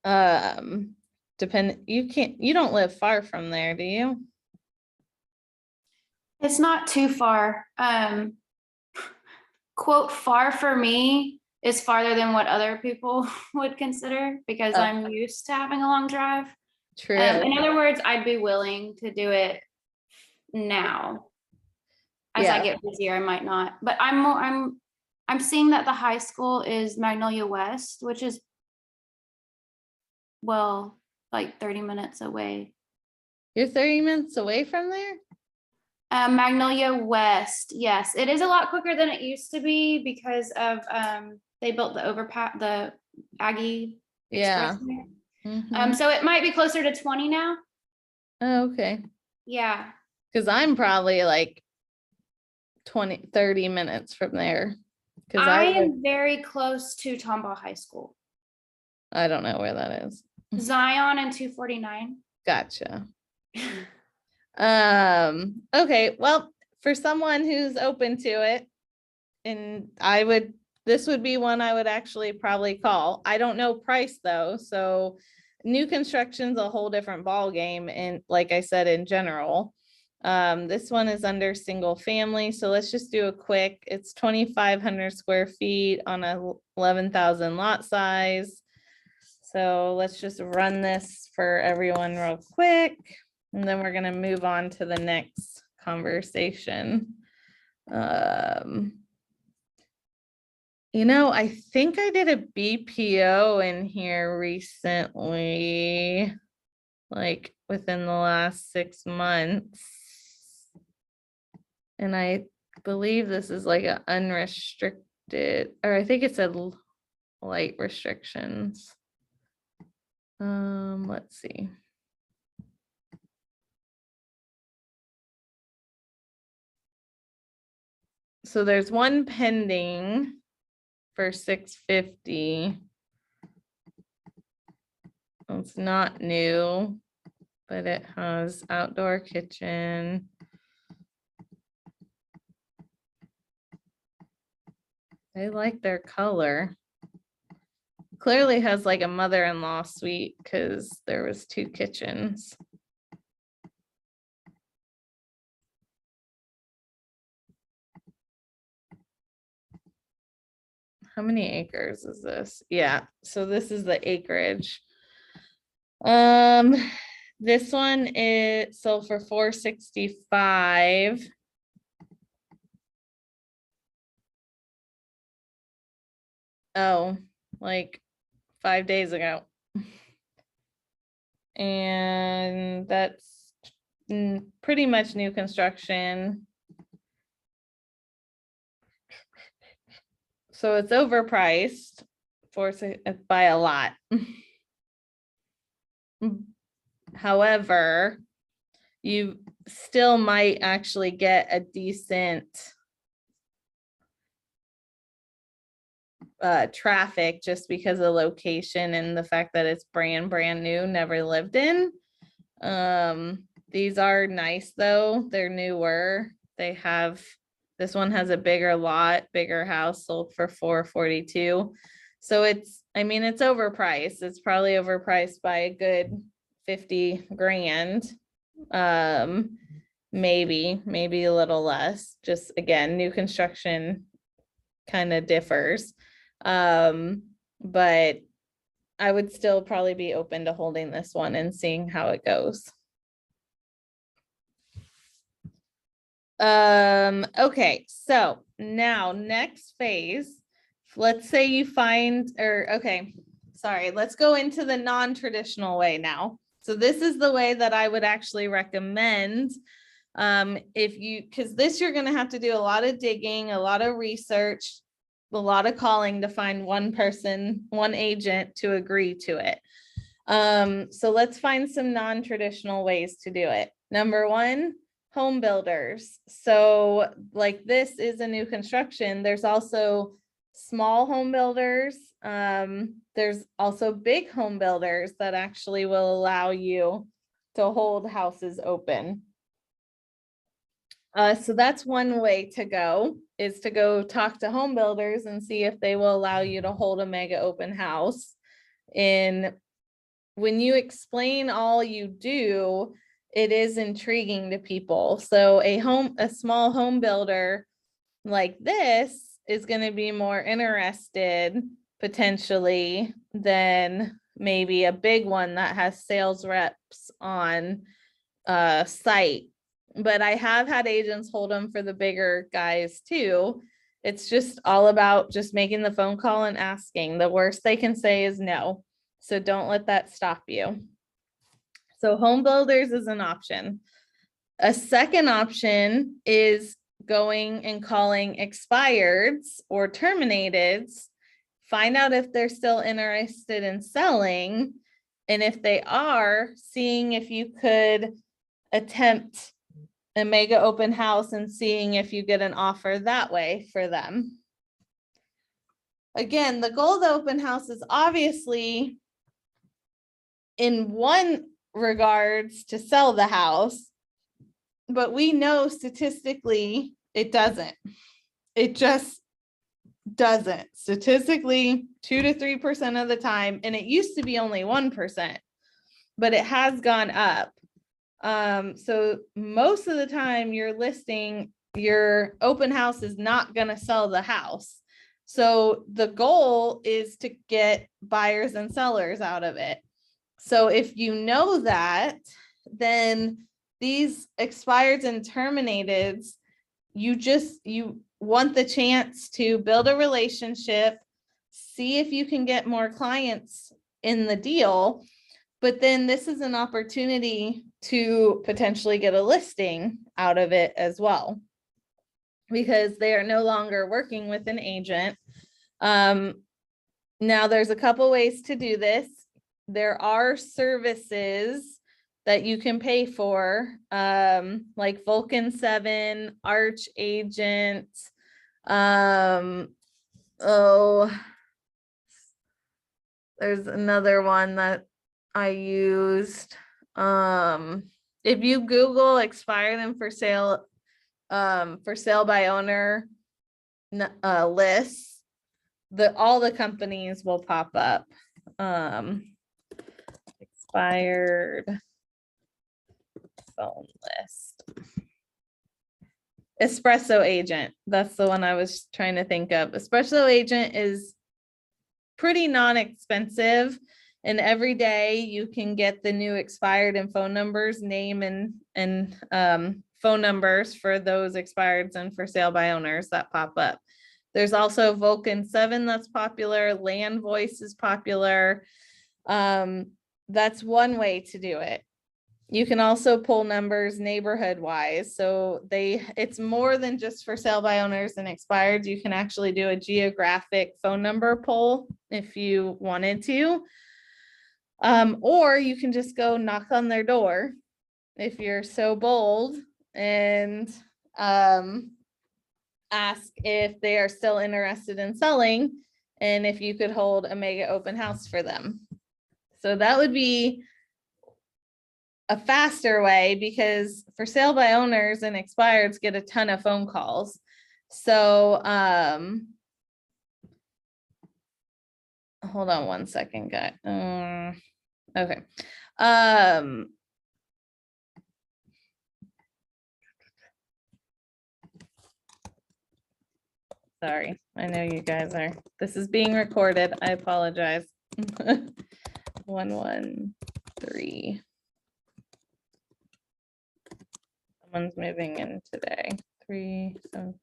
You don't live far from there, do you? It's not too far. Quote, far for me is farther than what other people would consider because I'm used to having a long drive. True. In other words, I'd be willing to do it now. As I Yeah. get busier, I might not, but I'm seeing that the high school is Magnolia West, which is, well, like 30 minutes away. You're 30 minutes away from there? Magnolia West, yes, it is a lot quicker than it used to be because of they built the overpass, the Aggie Yeah. Expressway. Mhm. So it might be closer to 20 now. Oh, okay. Yeah. Because I'm probably like 30 minutes from there. Because I am very close to Tomball High School. I don't know where that is. Zion and 249. Gotcha. Okay, well, for someone who's open to it, and this would be one I would actually probably call. I don't know price though, so new construction's a whole different ball game, and like I said, in general. This one is under single family, so let's just do a quick. It's 2,500 square feet on a 11,000 lot size. So let's just run this for everyone real quick, and then we're gonna move on to the next conversation. I think I did a BPO in here recently, like within the last 6 months. And I believe this is like an unrestricted, or I think it said light restrictions. Let's see. So there's one pending for 650. It's not new, but it has outdoor kitchen. I like their color. Clearly has like a mother-in-law suite because there was 2 kitchens. How many acres is this? Yeah, so this is the acreage. This one is sold for 465. Oh, like 5 days ago. And that's pretty much new construction. So it's overpriced by a lot. However, you still might actually get a decent traffic just because of location and the fact that it's brand new, never lived in. These are nice though. They're newer. This one has a bigger lot, bigger house, sold for 442. So it's overpriced. It's probably overpriced by a good 50 grand. Maybe a little less. Just again, new construction kind of differs. But I would still probably be open to holding this one and seeing how it goes. Okay, so now next phase, let's say you find, let's go into the non-traditional way now. So this is the way that I would actually recommend. Because this you're gonna have to do a lot of digging, a lot of research, a lot of calling to find one person, one agent to agree to it. So let's find some non-traditional ways to do it. Number one, home builders. So like this is a new construction. There's also small home builders. There's also big home builders that actually will allow you to hold houses open. So that's one way to go, is to go talk to home builders and see if they will allow you to hold a mega open house. And when you explain all you do, it is intriguing to people. So a small home builder like this is going to be more interested potentially than maybe a big one that has sales reps on site but I have had agents hold them for the bigger guys too. It's just all about just making the phone call and asking. The worst they can say is no. So don't let that stop you. So home builders is an option. A second option is going and calling expireds or terminateds, find out if they're still interested in selling. And if they are, seeing if you could attempt a mega open house and seeing if you get an offer that way for them. Again, the goal of the open house is obviously in one regards to sell the house, but we know statistically it doesn't. It just doesn't. Statistically, 2 to 3% of the time, and it used to be only 1%, but it has gone up. So most of the time your listing, your open house is not going to sell the house. So the goal is to get buyers and sellers out of it. So if you know that, then these expireds and terminateds, you want the chance to build a relationship, see if you can get more clients in the deal. But then this is an opportunity to potentially get a listing out of it as well, because they are no longer working with an agent. Now there's a couple ways to do this. There are services that you can pay for, like Vulcan 7, Arch Agent. There's another one that I used. If you Google expired and for sale by owner lists, all the companies will pop up. Expired phone list. Espresso Agent, that's the one I was trying to think of. Espresso Agent is pretty non-expensive, and every day you can get the new expired and phone numbers, name and phone numbers for those expireds and for sale by owners that pop up. There's also Vulcan 7 that's popular. Land Voice is popular. That's one way to do it. You can also pull numbers neighborhood wise. So it's more than just for sale by owners and expired. You can actually do a geographic phone number poll if you wanted to. Or you can just go knock on their door if you're so bold and ask if they are still interested in selling and if you could hold a mega open house for them. So that would be a faster way, because for sale by owners and expireds get a ton of phone calls. So hold on one second, guys. Okay. Sorry, I know you guys are, this is being recorded. I apologize. 113. Someone's moving in today. 3, 7.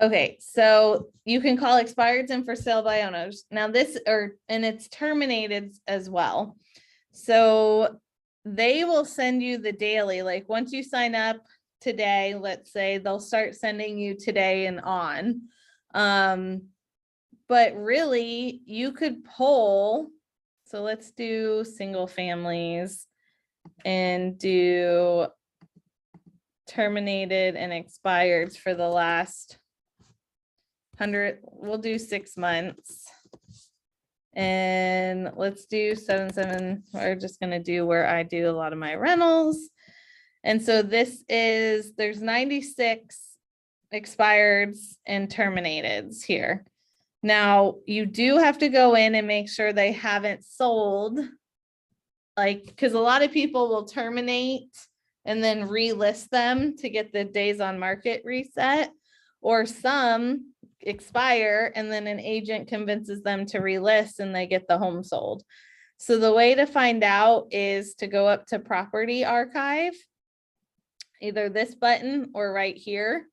Okay, so you can call expireds and for sale by owners. Now and it's terminated as well. So they will send you the daily, like once you sign up today, let's say, they'll start sending you today and on. But really you could poll. So let's do single families and do terminated and expired for the last 100. We'll do 6 months. And let's do 7. We're just going to do where I do a lot of my rentals. And so there's 96 expireds and terminateds here. Now you do have to go in and make sure they haven't sold, like, because a lot of people will terminate and then relist them to get the days on market reset, or some expire and then an agent convinces them to relist and they get the home sold. So the way to find out is to go up to Property Archive, either this button or right here.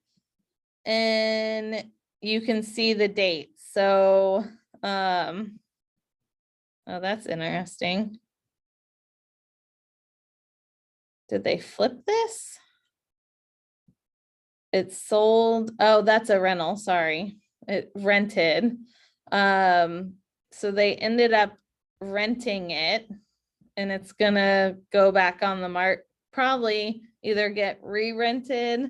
And you can see the dates. So, oh, that's interesting. Did they flip this? It's sold. Oh, that's a rental. Sorry. It rented. So they ended up renting it, and it's gonna go back on the market, probably either get re-rented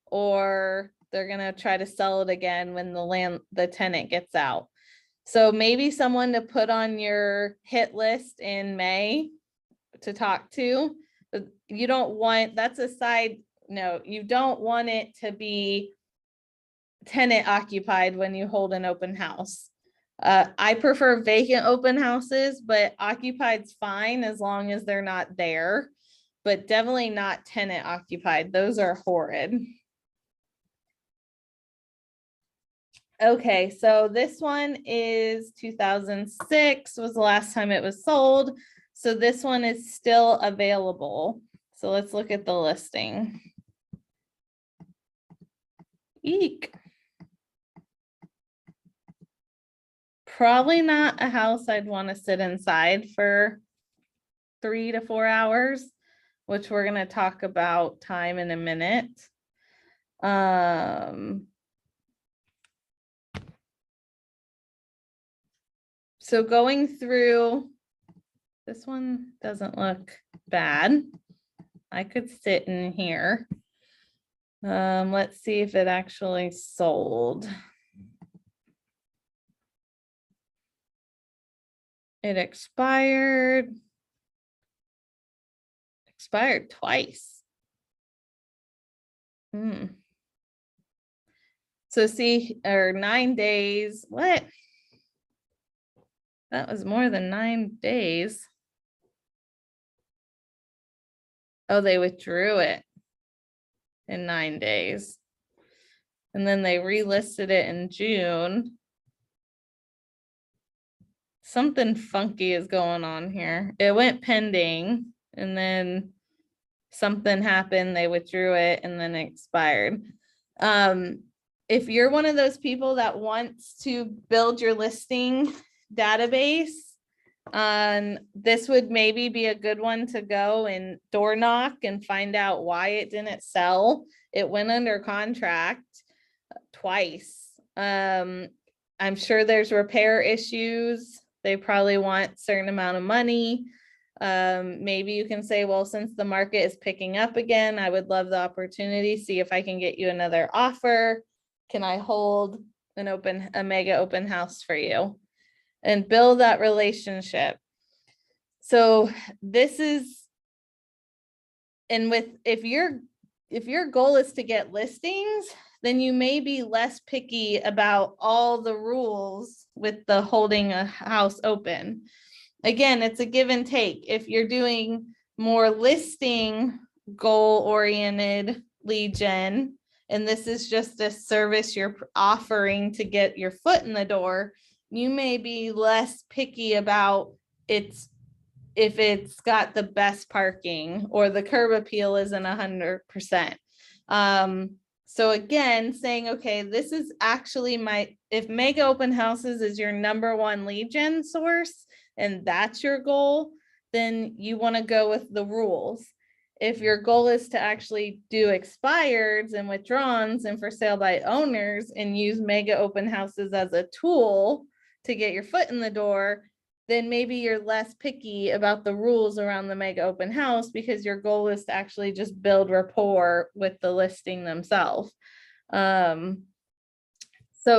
or they're gonna try to sell it again when the tenant gets out. So maybe someone to put on your hit list in May to talk to, but you don't want, that's a side note, you don't want it to be tenant occupied when you hold an open house. I prefer vacant open houses, but occupied's fine as long as they're not there, but definitely not tenant occupied. Those are horrid. Okay, so this one is 2006 was the last time it was sold. So this one is still available. So let's look at the listing. Eek. Probably not a house I'd want to sit inside for 3 to 4 hours, which we're going to talk about time in a minute. So going through, this one doesn't look bad. I could sit in here. Let's see if it actually sold. It expired twice. So see, or 9 days, what? That was more than 9 days. Oh, they withdrew it in 9 days. And then they relisted it in June. Something funky is going on here. It went pending and then something happened, they withdrew it and then it expired. If you're one of those people that wants to build your listing database, this would maybe be a good one to go and door knock and find out why it didn't sell. It went under contract twice. I'm sure there's repair issues. They probably want a certain amount of money. Maybe you can say, well, since the market is picking up again, I would love the opportunity, see if I can get you another offer. Can I hold a mega open house for you and build that relationship? So this is, and if your goal is to get listings, then you may be less picky about all the rules with the holding a house open. Again, it's a give and take. If you're doing more listing goal-oriented lead gen, and this is just a service you're offering to get your foot in the door, you may be less picky about if it's got the best parking or the curb appeal isn't 100%. So again, saying, okay, this is actually if mega open houses is your #1 lead gen source, and that's your goal, then you want to go with the rules. If your goal is to actually do expireds and withdrawals and for sale by owners and use mega open houses as a tool to get your foot in the door, then maybe you're less picky about the rules around the mega open house because your goal is to actually just build rapport with the listing themselves. So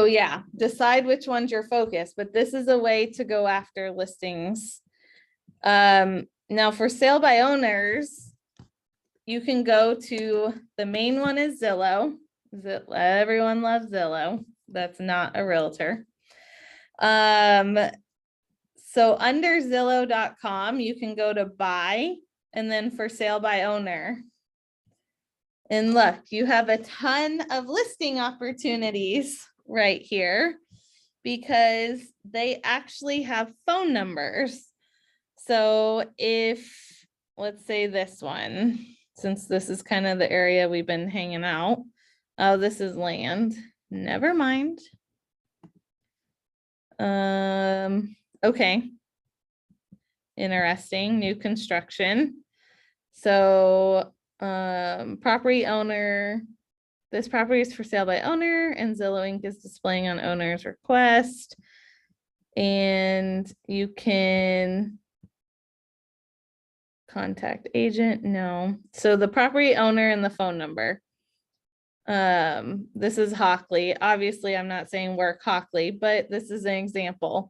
yeah, decide which one's your focus, but this is a way to go after listings. Now for sale by owners, you can go to, the main one is Zillow. Everyone loves Zillow. That's not a realtor. So under Zillow.com, you can go to buy and then for sale by owner. And look, you have a ton of listing opportunities right here because they actually have phone numbers. So if, let's say this one, since this is kind of the area we've been hanging out. Oh, this is land. Never mind. Okay. Interesting, new construction. So, property owner, this property is for sale by owner and Zillow Inc. is displaying on owner's request. And you can contact agent, no. So the property owner and the phone number. This is Hockley. Obviously, I'm not saying work Hockley, but this is an example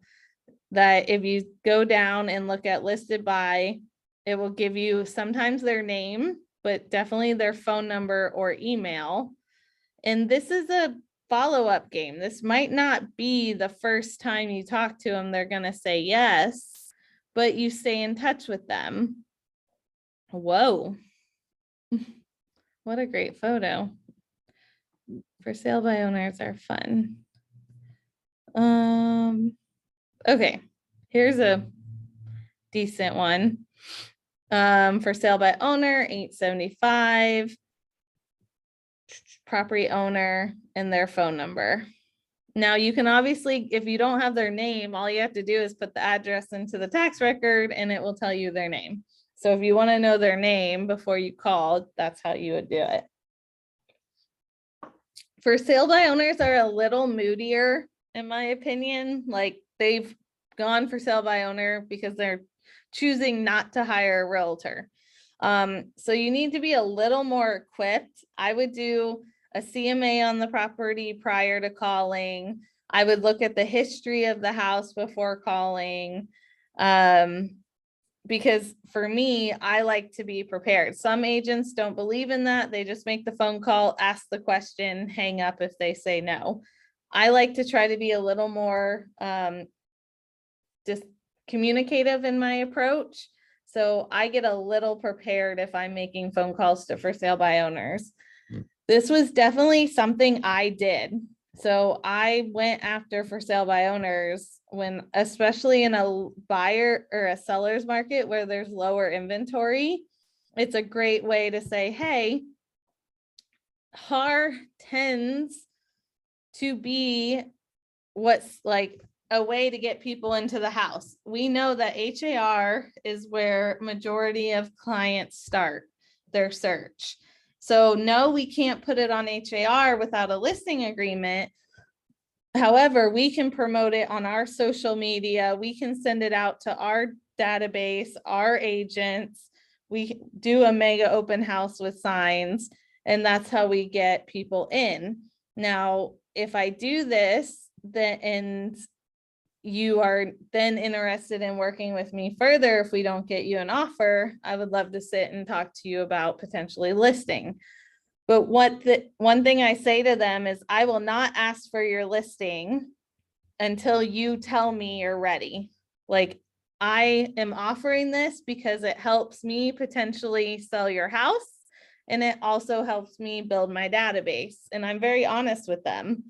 that if you go down and look at listed by, it will give you sometimes their name, but definitely their phone number or email. And this is a follow-up game. This might not be the first time you talk to them, they're gonna say yes, but you stay in touch with them. Whoa. What a great photo. For sale by owners are fun. Okay, here's a decent one. For sale by owner, 875. Property owner and their phone number. Now you can obviously, if you don't have their name, all you have to do is put the address into the tax record and it will tell you their name. So if you want to know their name before you call, that's how you would do it. For sale by owners are a little moodier, in my opinion. Like they've gone for sale by owner because they're choosing not to hire a realtor. So you need to be a little more equipped. I would do a CMA on the property prior to calling. I would look at the history of the house before calling. Because for me, I like to be prepared. Some agents don't believe in that. They just make the phone call, ask the question, hang up if they say no. I like to try to be a little more just communicative in my approach. So I get a little prepared if I'm making phone calls to for sale by owners. This was definitely something I did. So I went after for sale by owners when, especially in a buyer or a seller's market where there's lower inventory, it's a great way to say, hey, HAR tends to be what's like a way to get people into the house. We know that HAR is where majority of clients start their search. So no, we can't put it on HAR without a listing agreement. However, we can promote it on our social media. We can send it out to our database, our agents. We do a mega open house with signs, and that's how we get people in. Now, if I do this, then and you are then interested in working with me further, if we don't get you an offer, I would love to sit and talk to you about potentially listing. But one thing I say to them is I will not ask for your listing until you tell me you're ready. Like I am offering this because it helps me potentially sell your house. And it also helps me build my database. And I'm very honest with them.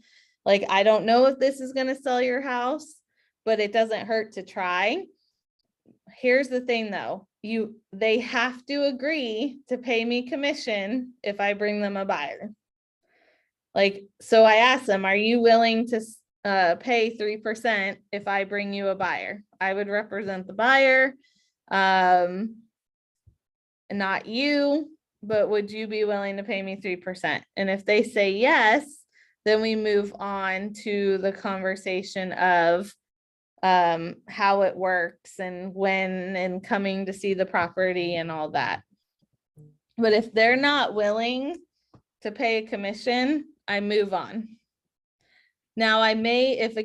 Like, I don't know if this is going to sell your house, but it doesn't hurt to try. Here's the thing though, they have to agree to pay me commission if I bring them a buyer. Like, so I asked them, are you willing to pay 3% if I bring you a buyer? I would represent the buyer, not you, but would you be willing to pay me 3%? And if they say yes, then we move on to the conversation of how it works and when and coming to see the property and all that. But if they're not willing to pay a commission, I move on. Now I may, if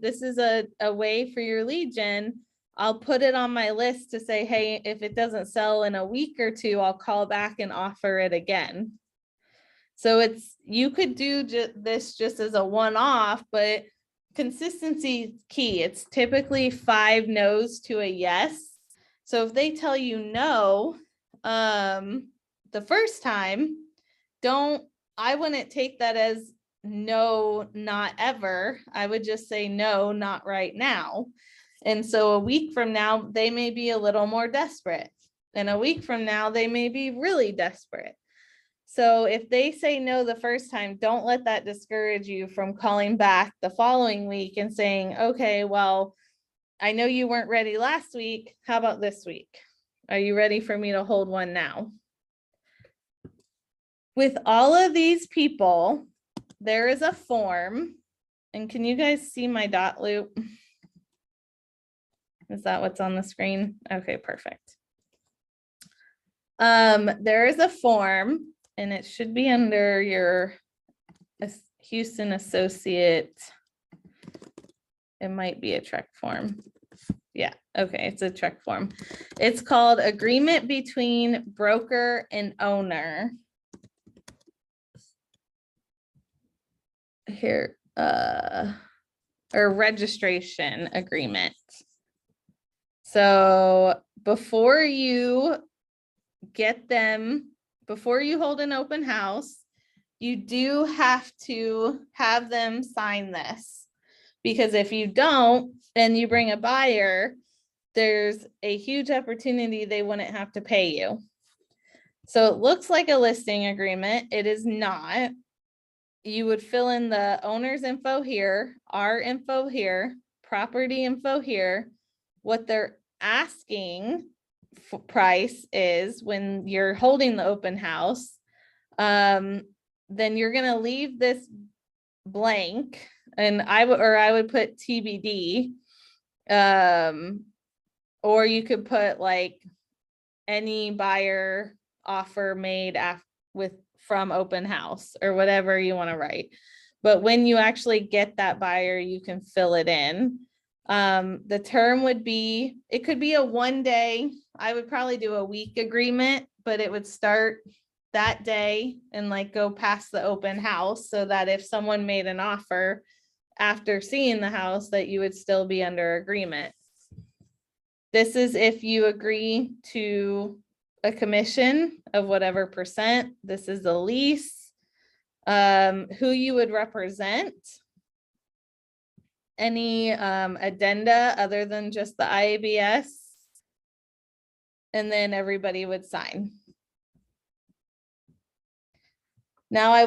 this is a way for your lead gen, I'll put it on my list to say, hey, if it doesn't sell in a week or two, I'll call back and offer it again. So you could do this just as a one-off, but consistency is key. It's typically 5 no's to a yes. So if they tell you no, the first time, I wouldn't take that as no, not ever. I would just say no, not right now. And so a week from now, they may be a little more desperate. And a week from now, they may be really desperate. So if they say no the first time, don't let that discourage you from calling back the following week and saying, okay, well, I know you weren't ready last week. How about this week? Are you ready for me to hold one now? With all of these people, there is a form. And can you guys see my dot loop? Is that what's on the screen? Okay, perfect. There is a form and it should be under your Houston Associate. It might be a TREC form. Yeah, okay, it's a TREC form. It's called Agreement Between Broker and Owner. Here, or registration agreement. So before you get them, before you hold an open house, you do have to have them sign this. Because if you don't, and you bring a buyer, there's a huge opportunity they wouldn't have to pay you. So it looks like a listing agreement. It is not. You would fill in the owner's info here, our info here, property info here, what they're asking price is when you're holding the open house. Then you're gonna leave this blank, and I would put TBD, or you could put like any buyer offer made from open house or whatever you want to write. But when you actually get that buyer, you can fill it in. The term would be, it could be a 1 day. I would probably do a week agreement, but it would start that day and like go past the open house, so that if someone made an offer after seeing the house, that you would still be under agreement. This is if you agree to a commission of whatever percent. This is the lease, who you would represent, any addenda other than just the IABS, and then everybody would sign. Now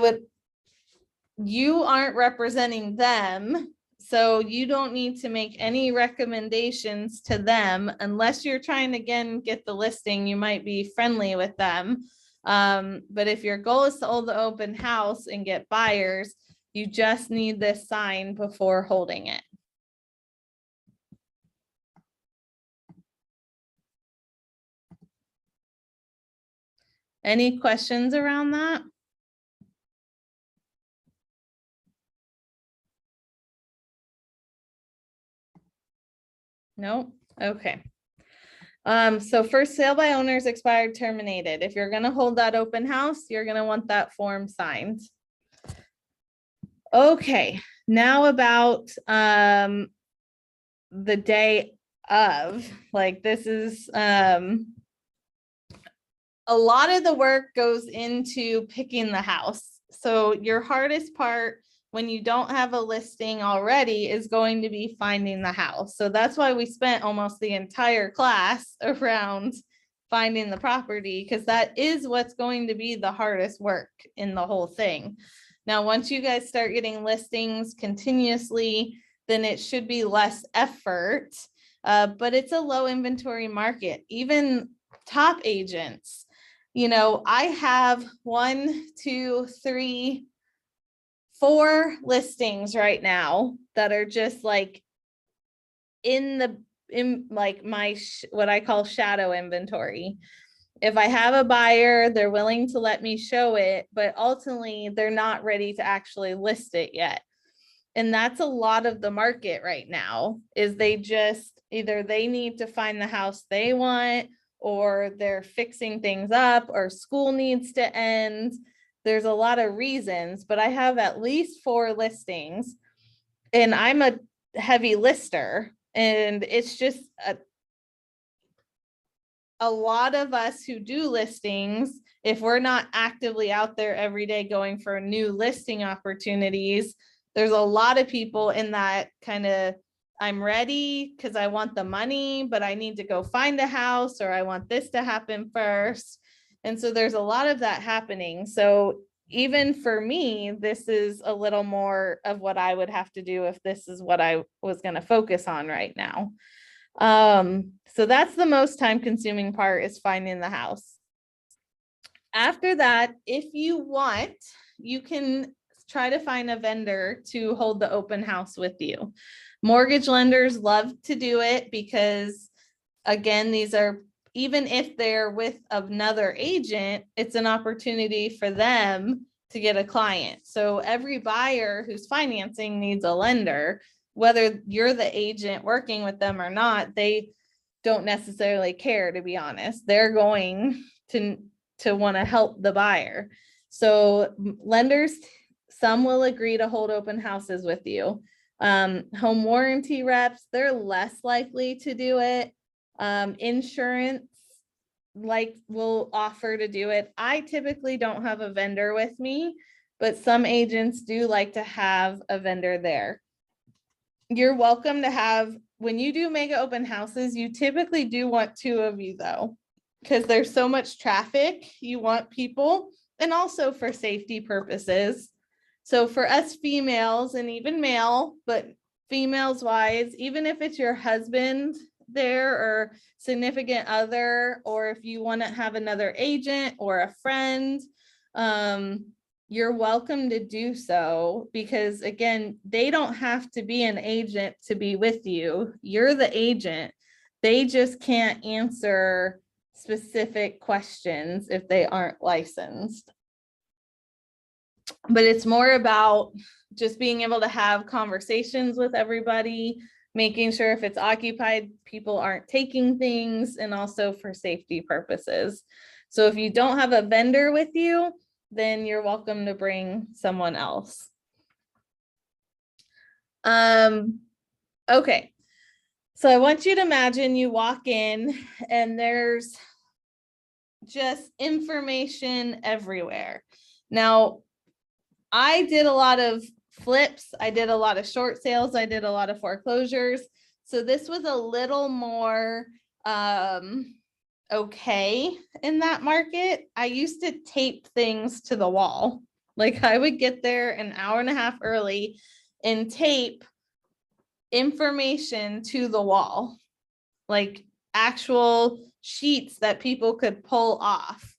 you aren't representing them, so you don't need to make any recommendations to them unless you're trying to, again, get the listing. You might be friendly with them. But if your goal is to hold the open house and get buyers, you just need this sign before holding it. Any questions around that? No? Okay. So first sale by owners expired, terminated. If you're gonna hold that open house, you're gonna want that form signed. Okay, now about the day of, like, this is a lot of the work goes into picking the house. So your hardest part when you don't have a listing already is going to be finding the house. So that's why we spent almost the entire class around finding the property, because that is what's going to be the hardest work in the whole thing. Now, once you guys start getting listings continuously, then it should be less effort, but it's a low inventory market. Even top agents, you know, I have 1, 2, 3, 4 listings right now that are just like in like my what I call shadow inventory. If I have a buyer, they're willing to let me show it, but ultimately they're not ready to actually list it yet. And that's a lot of the market right now, is they just either they need to find the house they want, or they're fixing things up, or school needs to end. There's a lot of reasons, but I have at least 4 listings, and I'm a heavy lister, and it's just a lot of us who do listings, if we're not actively out there every day going for new listing opportunities, there's a lot of people in that kind of I'm ready because I want the money, but I need to go find a house, or I want this to happen first. And so there's a lot of that happening. So even for me, this is a little more of what I would have to do if this is what I was going to focus on right now. So that's the most time consuming part, is finding the house. After that, if you want, you can try to find a vendor to hold the open house with you. Mortgage lenders love to do it because, again, these are, even if they're with another agent, it's an opportunity for them to get a client. So every buyer who's financing needs a lender, whether you're the agent working with them or not. They don't necessarily care, to be honest. They're going to want to help the buyer. So lenders, some will agree to hold open houses with you. Home warranty reps, they're less likely to do it. Insurance will offer to do it. I typically don't have a vendor with me, but some agents do like to have a vendor there. You're welcome to have, when you do mega open houses, you typically do want 2 of you though, because there's so much traffic. You want people, and also for safety purposes. So for us females, and even male, but females wise, even if it's your husband there or significant other, or if you want to have another agent or a friend, you're welcome to do so, because again, they don't have to be an agent to be with you. You're the agent. They just can't answer specific questions if they aren't licensed. But it's more about just being able to have conversations with everybody, making sure if it's occupied, people aren't taking things, and also for safety purposes. So if you don't have a vendor with you, then you're welcome to bring someone else. Okay. So I want you to imagine you walk in and there's just information everywhere. Now, I did a lot of flips. I did a lot of short sales. I did a lot of foreclosures. So this was a little more okay in that market. I used to tape things to the wall. Like I would get there an hour and a half early and tape information to the wall, like actual sheets that people could pull off.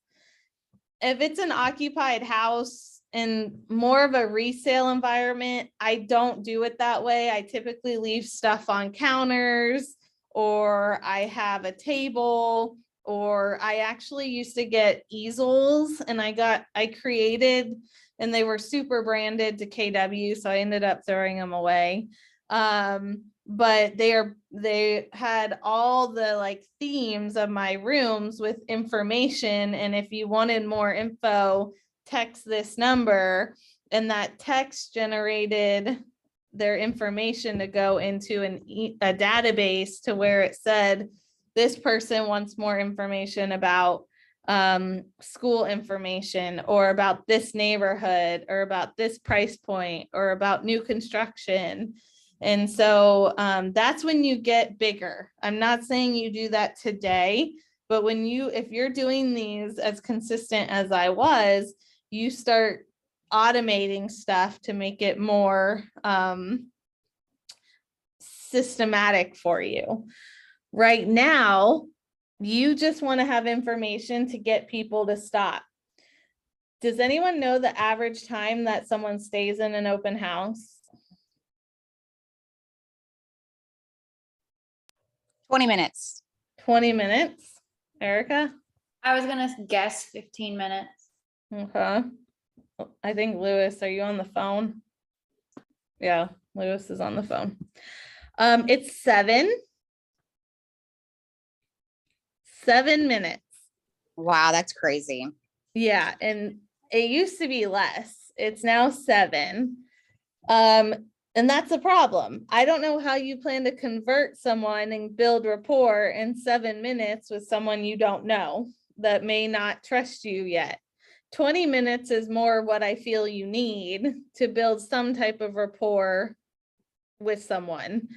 If it's an occupied house and more of a resale environment, I don't do it that way. I typically leave stuff on counters, or I have a table, or I actually used to get easels, and I created, and they were super branded to KW, so I ended up throwing them away. But they had all the like themes of my rooms with information, and if you wanted more info, text this number, and that text generated their information to go into a database to where it said this person wants more information about school information, or about this neighborhood, or about this price point, or about new construction. And so that's when you get bigger. I'm not saying you do that today, but if you're doing these as consistent as I was, you start automating stuff to make it more systematic for you. Right now, you just want to have information to get people to stop. Does anyone know the average time that someone stays in an open house? 20 minutes. 20 minutes. Erica? I was gonna guess 15 minutes. Okay. I think Lewis, are you on the phone? Yeah, Lewis is on the phone. It's 7 minutes. Wow, that's crazy. Yeah, and it used to be less. It's now 7. And that's a problem. I don't know how you plan to convert someone and build rapport in 7 minutes with someone you don't know that may not trust you yet. 20 minutes is more what I feel you need to build some type of rapport with someone.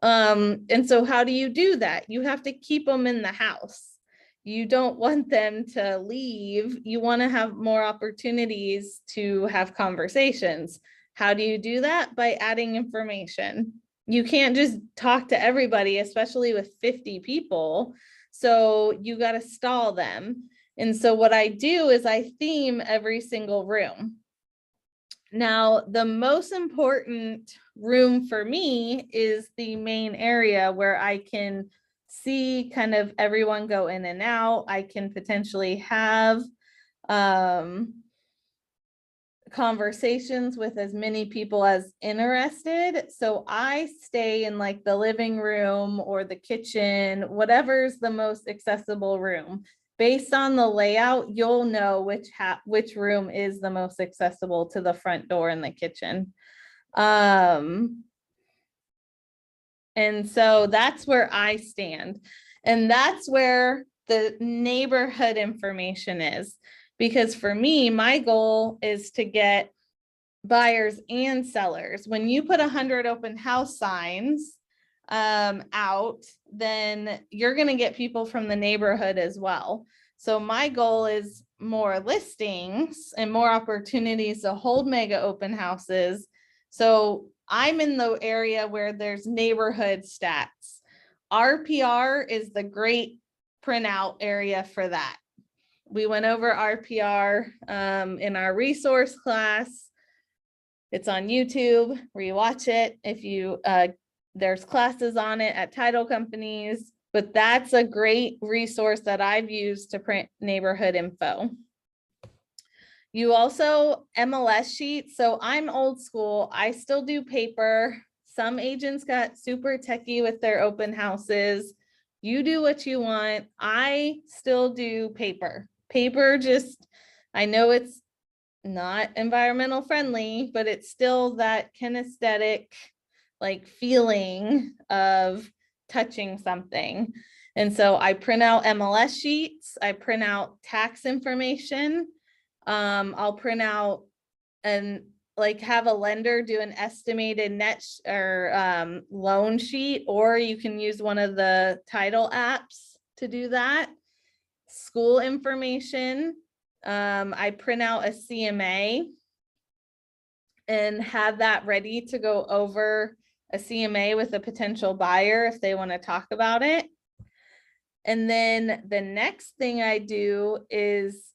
And so how do you do that? You have to keep them in the house. You don't want them to leave. You want to have more opportunities to have conversations. How do you do that? By adding information. You can't just talk to everybody, especially with 50 people. So you got to stall them. And so what I do is I theme every single room. Now, the most important room for me is the main area where I can see kind of everyone go in and out. I can potentially have conversations with as many people as interested. So I stay in like the living room or the kitchen, whatever's the most accessible room. Based on the layout, you'll know which room is the most accessible to the front door in the kitchen. And so that's where I stand. And that's where the neighborhood information is. Because for me, my goal is to get buyers and sellers. When you put 100 open house signs out, then you're going to get people from the neighborhood as well. So my goal is more listings and more opportunities to hold mega open houses. So I'm in the area where there's neighborhood stats. RPR is the great printout area for that. We went over RPR in our resource class. It's on YouTube, rewatch it. If you, there's classes on it at title companies, but that's a great resource that I've used to print neighborhood info. You also MLS sheets. So I'm old school. I still do paper. Some agents got super techie with their open houses. You do what you want. I still do paper. Paper just, I know it's not environmental friendly, but it's still that kinesthetic like feeling of touching something. And so I print out MLS sheets, I print out tax information. I'll print out and like have a lender do an estimated net or loan sheet, or you can use one of the title apps to do that. School information. I print out a CMA and have that ready to go over a CMA with a potential buyer if they want to talk about it. And then the next thing I do is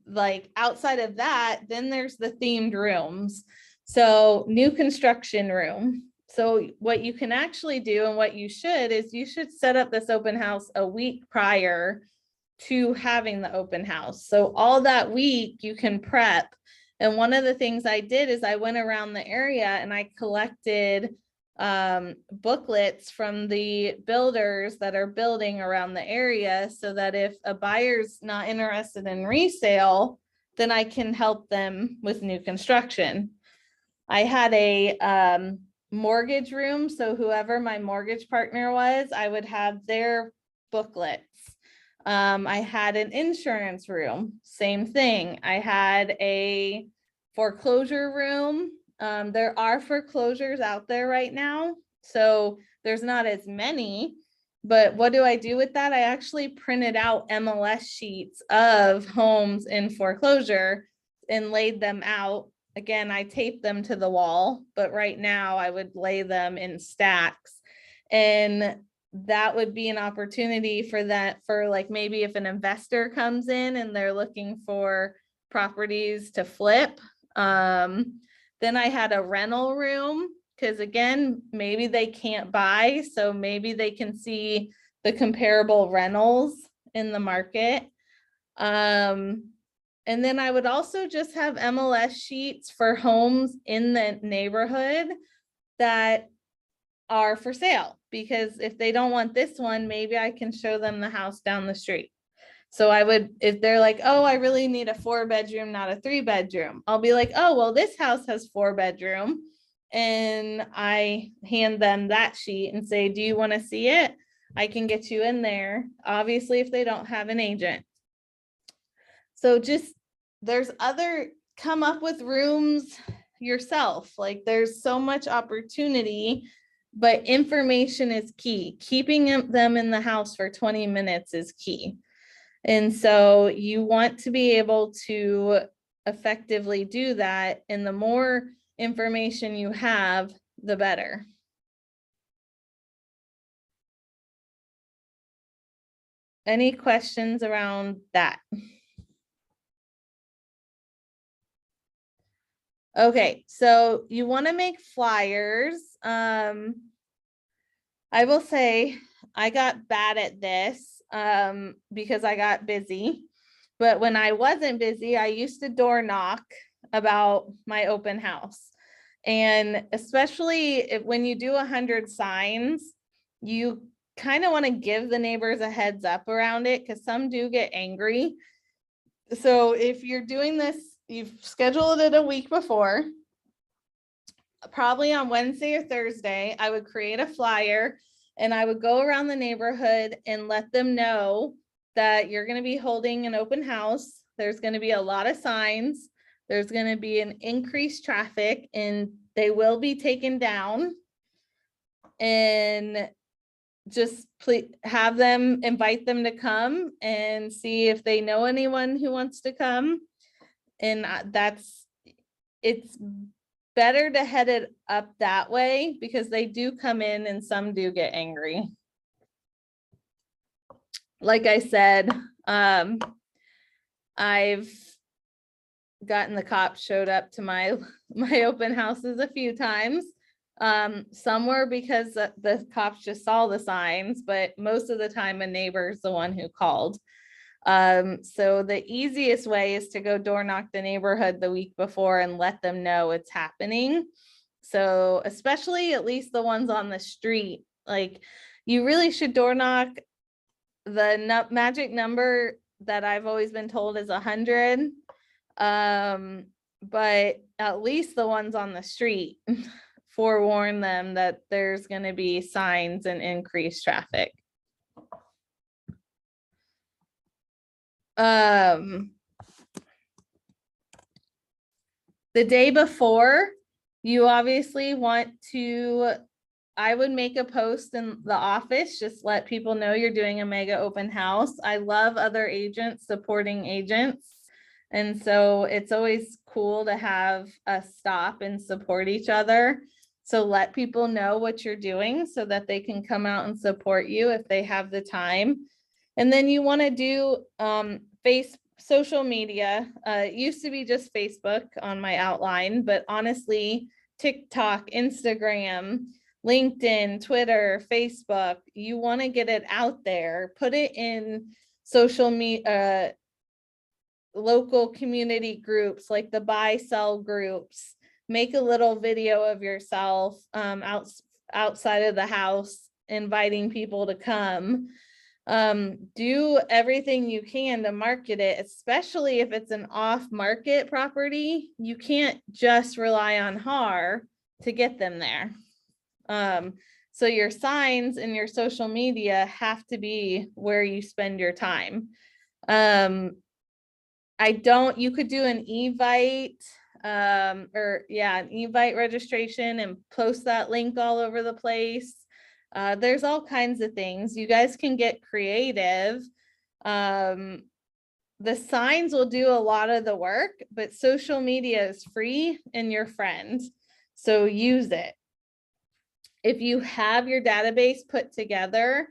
like outside of that, then there's the themed rooms. So new construction room. So what you can actually do and what you should is you should set up this open house a week prior to having the open house. So all that week you can prep. And one of the things I did is I went around the area and I collected booklets from the builders that are building around the area so that if a buyer's not interested in resale, then I can help them with new construction. I had a mortgage room. So whoever my mortgage partner was, I would have their booklets. I had an insurance room, same thing. I had a foreclosure room. There are foreclosures out there right now, so there's not as many, but what do I do with that? I actually printed out MLS sheets of homes in foreclosure and laid them out. Again, I taped them to the wall, but right now I would lay them in stacks. And that would be an opportunity for that, for like maybe if an investor comes in and they're looking for properties to flip. Then I had a rental room because again, maybe they can't buy, so maybe they can see the comparable rentals in the market. And then I would also just have MLS sheets for homes in the neighborhood that are for sale, because if they don't want this one, maybe I can show them the house down the street. So I would, if they're like, oh, I really need a 4-bedroom, not a 3-bedroom, I'll be like, oh, well, this house has 4-bedroom. And I hand them that sheet and say, do you want to see it? I can get you in there. Obviously, if they don't have an agent. So just, there's other, come up with rooms yourself. Like there's so much opportunity but information is key. Keeping them in the house for 20 minutes is key. And so you want to be able to effectively do that. And the more information you have, the better. Any questions around that? Okay, so you want to make flyers. I will say I got bad at this because I got busy. But when I wasn't busy, I used to door knock about my open house. And especially when you do 100 signs, you kind of want to give the neighbors a heads up around it because some do get angry. So if you're doing this, you've scheduled it a week before, probably on Wednesday or Thursday, I would create a flyer and I would go around the neighborhood and let them know that you're going to be holding an open house. There's going to be a lot of signs. There's going to be an increased traffic and they will be taken down. And just please have them, invite them to come and see if they know anyone who wants to come. And it's better to head it up that way because they do come in and some do get angry. Like I said, I've gotten the cops showed up to my open houses a few times. Some were because the cops just saw the signs, but most of the time a neighbor's the one who called. So the easiest way is to go door knock the neighborhood the week before and let them know it's happening. So especially at least the ones on the street, like you really should door knock. The magic number that I've always been told is 100. But at least the ones on the street, forewarn them that there's going to be signs and increased traffic. The day before, you obviously want to, I would make a post in the office, just let people know you're doing a mega open house. I love other agents supporting agents. And so it's always cool to have us stop and support each other. So let people know what you're doing so that they can come out and support you if they have the time. And then you want to do social media. It used to be just Facebook on my outline, but honestly, TikTok, Instagram, LinkedIn, Twitter, Facebook, you want to get it out there, put it in social media, local community groups like the buy sell groups. Make a little video of yourself outside of the house, inviting people to come. Do everything you can to market it, especially if it's an off-market property. You can't just rely on HAR to get them there. So your signs and your social media have to be where you spend your time. You could do an Evite, an Evite registration and post that link all over the place. There's all kinds of things. You guys can get creative. The signs will do a lot of the work, but social media is free and your friend. So use it. If you have your database put together,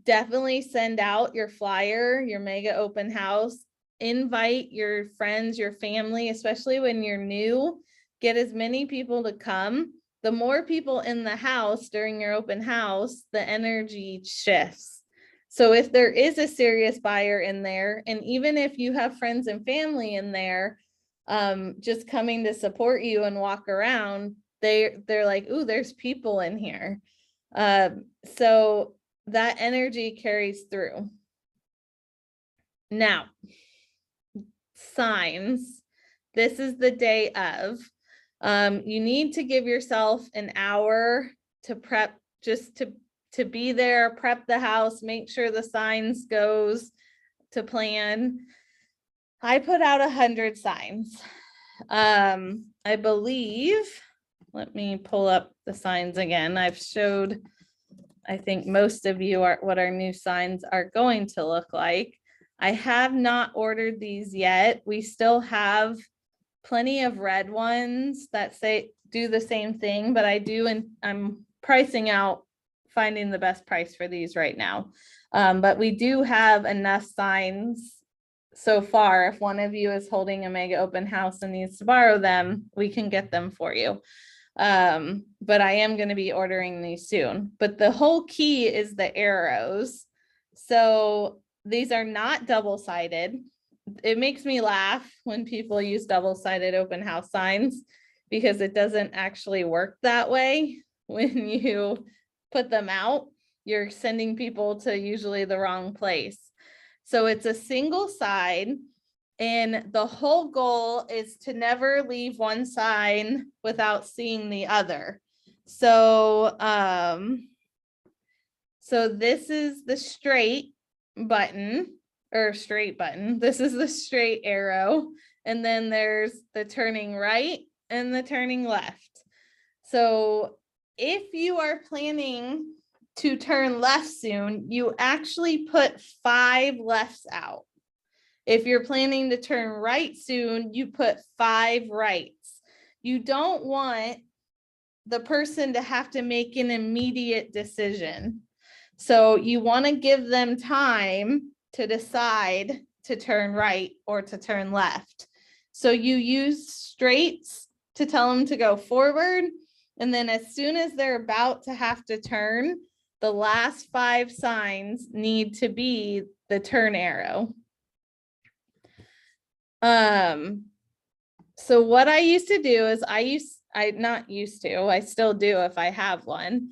definitely send out your flyer, your mega open house. Invite your friends, your family, especially when you're new. Get as many people to come. The more people in the house during your open house, the energy shifts. So if there is a serious buyer in there, and even if you have friends and family in there, just coming to support you and walk around, they're like, ooh, there's people in here. So that energy carries through. Now, signs. This is the day of. You need to give yourself an hour to prep, just to be there, prep the house, make sure the signs goes to plan. I put out 100 signs. I believe let me pull up the signs again. I've showed, I think most of you are what our new signs are going to look like. I have not ordered these yet. We still have plenty of red ones that say do the same thing, but I do, and I'm pricing out, finding the best price for these right now. But we do have enough signs so far. If one of you is holding a mega open house and needs to borrow them, we can get them for you. But I am going to be ordering these soon. But the whole key is the arrows. So these are not double-sided. It makes me laugh when people use double-sided open house signs because it doesn't actually work that way. When you put them out, you're sending people to usually the wrong place. So it's a single side, and the whole goal is to never leave one sign without seeing the other. So, so this is the straight button, or straight button. This is the straight arrow. And then there's the turning right and the turning left. So if you are planning to turn left soon, you actually put 5 lefts out. If you're planning to turn right soon, you put 5 rights. You don't want the person to have to make an immediate decision. So you want to give them time to decide to turn right or to turn left. So you use straights to tell them to go forward. And then as soon as they're about to have to turn, the last 5 signs need to be the turn arrow. So what I used to do is I still do if I have one,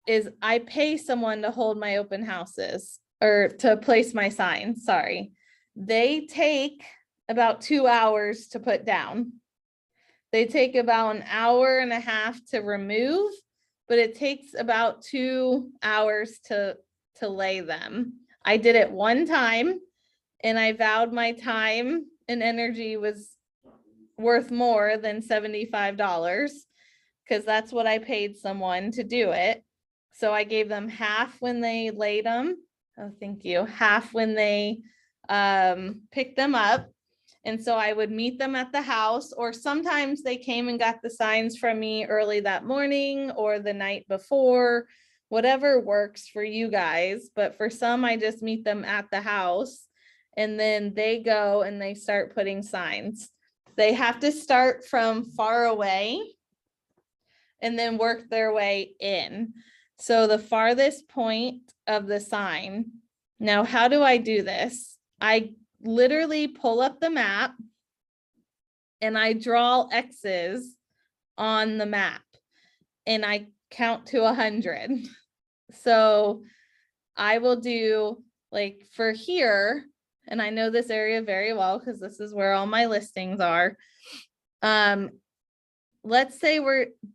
is I pay someone to hold my open houses or to place my signs, sorry. They take about 2 hours to put down. They take about an hour and a half to remove, but it takes about 2 hours to lay them. I did it one time and I vowed my time and energy was worth more than $75 because that's what I paid someone to do it. So I gave them half when they laid them. Oh, thank you. Half when they picked them up. And so I would meet them at the house, or sometimes they came and got the signs from me early that morning or the night before, whatever works for you guys. But for some, I just meet them at the house and then they go and they start putting signs. They have to start from far away and then work their way in. So the farthest point of the sign. Now, how do I do this? I literally pull up the map and I draw X's on the map and I count to 100. So I will do like for here, and I know this area very well because this is where all my listings are. Let's say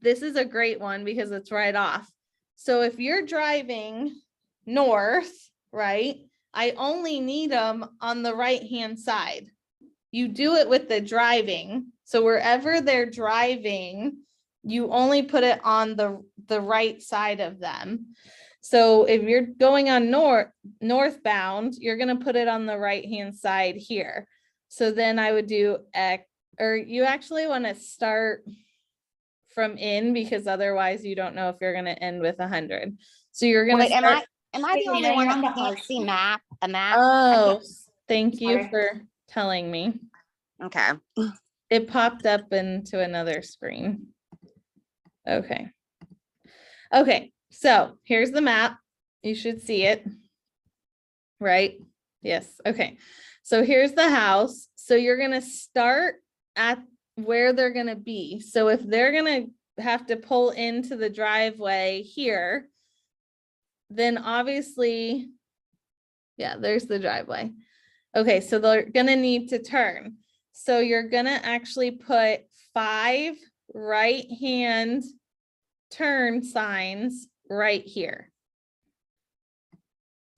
this is a great one because it's right off. So if you're driving north, right, I only need them on the right-hand side. You do it with the driving. So wherever they're driving, you only put it on the right side of them. So if you're going on northbound, you're going to put it on the right-hand side here. So then I would do X, or you actually want to start from in because otherwise you don't know if you're going to end with 100. So you're going to start. Am I the only Yeah, one you're on that the can't hard see sheet. a map? Oh, thank you Sorry. for telling me. Okay. It popped up into another screen. Okay. Okay, so here's the map. You should see it. Right? Yes. Okay. So here's the house. So you're going to start at where they're going to be. So if they're going to have to pull into the driveway here, then obviously, yeah, there's the driveway. Okay, so they're going to need to turn. So you're going to actually put 5 right-hand turn signs right here.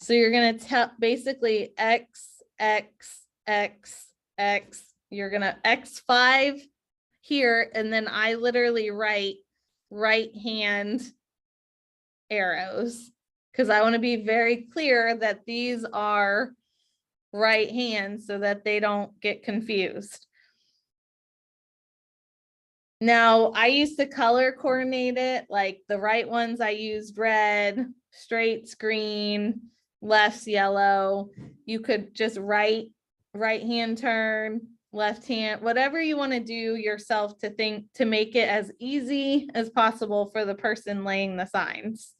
So you're going to tell basically X, X, X, X. You're going to X5 here, and then I literally write right hand arrows because I want to be very clear that these are right hands so that they don't get confused. Now, I used to color coordinate it, like the right ones I used red, straights green, lefts yellow. You could just right hand turn, left hand, whatever you want to do yourself to make it as easy as possible for the person laying the signs.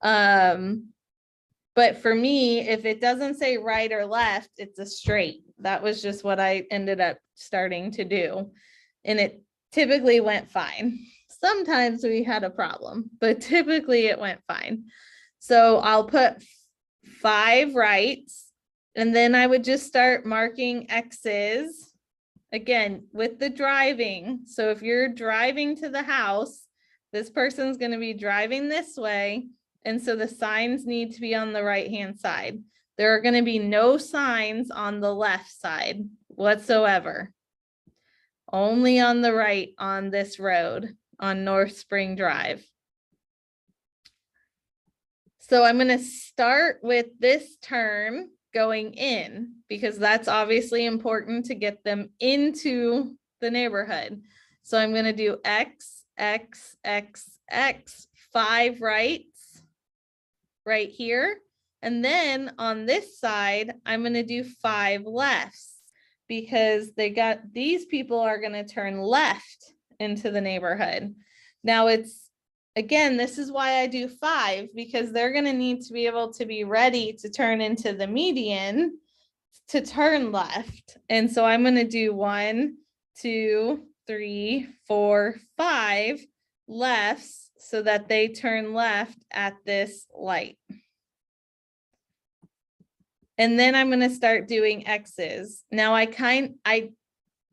But for me, if it doesn't say right or left, it's a straight. That was just what I ended up starting to do. And it typically went fine. Sometimes we had a problem, but typically it went fine. So I'll put 5 rights, and then I would just start marking X's again with the driving. So if you're driving to the house, this person's going to be driving this way. And so the signs need to be on the right-hand side. There are going to be no signs on the left side whatsoever. Only on the right on this road on North Spring Drive. So I'm going to start with this turn going in because that's obviously important to get them into the neighborhood. So I'm going to do X, X, X, X, 5 rights right here. And then on this side, I'm going to do 5 lefts because these people are going to turn left into the neighborhood. Now again, this is why I do 5 because they're going to need to be able to be ready to turn into the median to turn left. And so I'm going to do 1, 2, 3, 4, 5 lefts so that they turn left at this light. And then I'm going to start doing X's. Now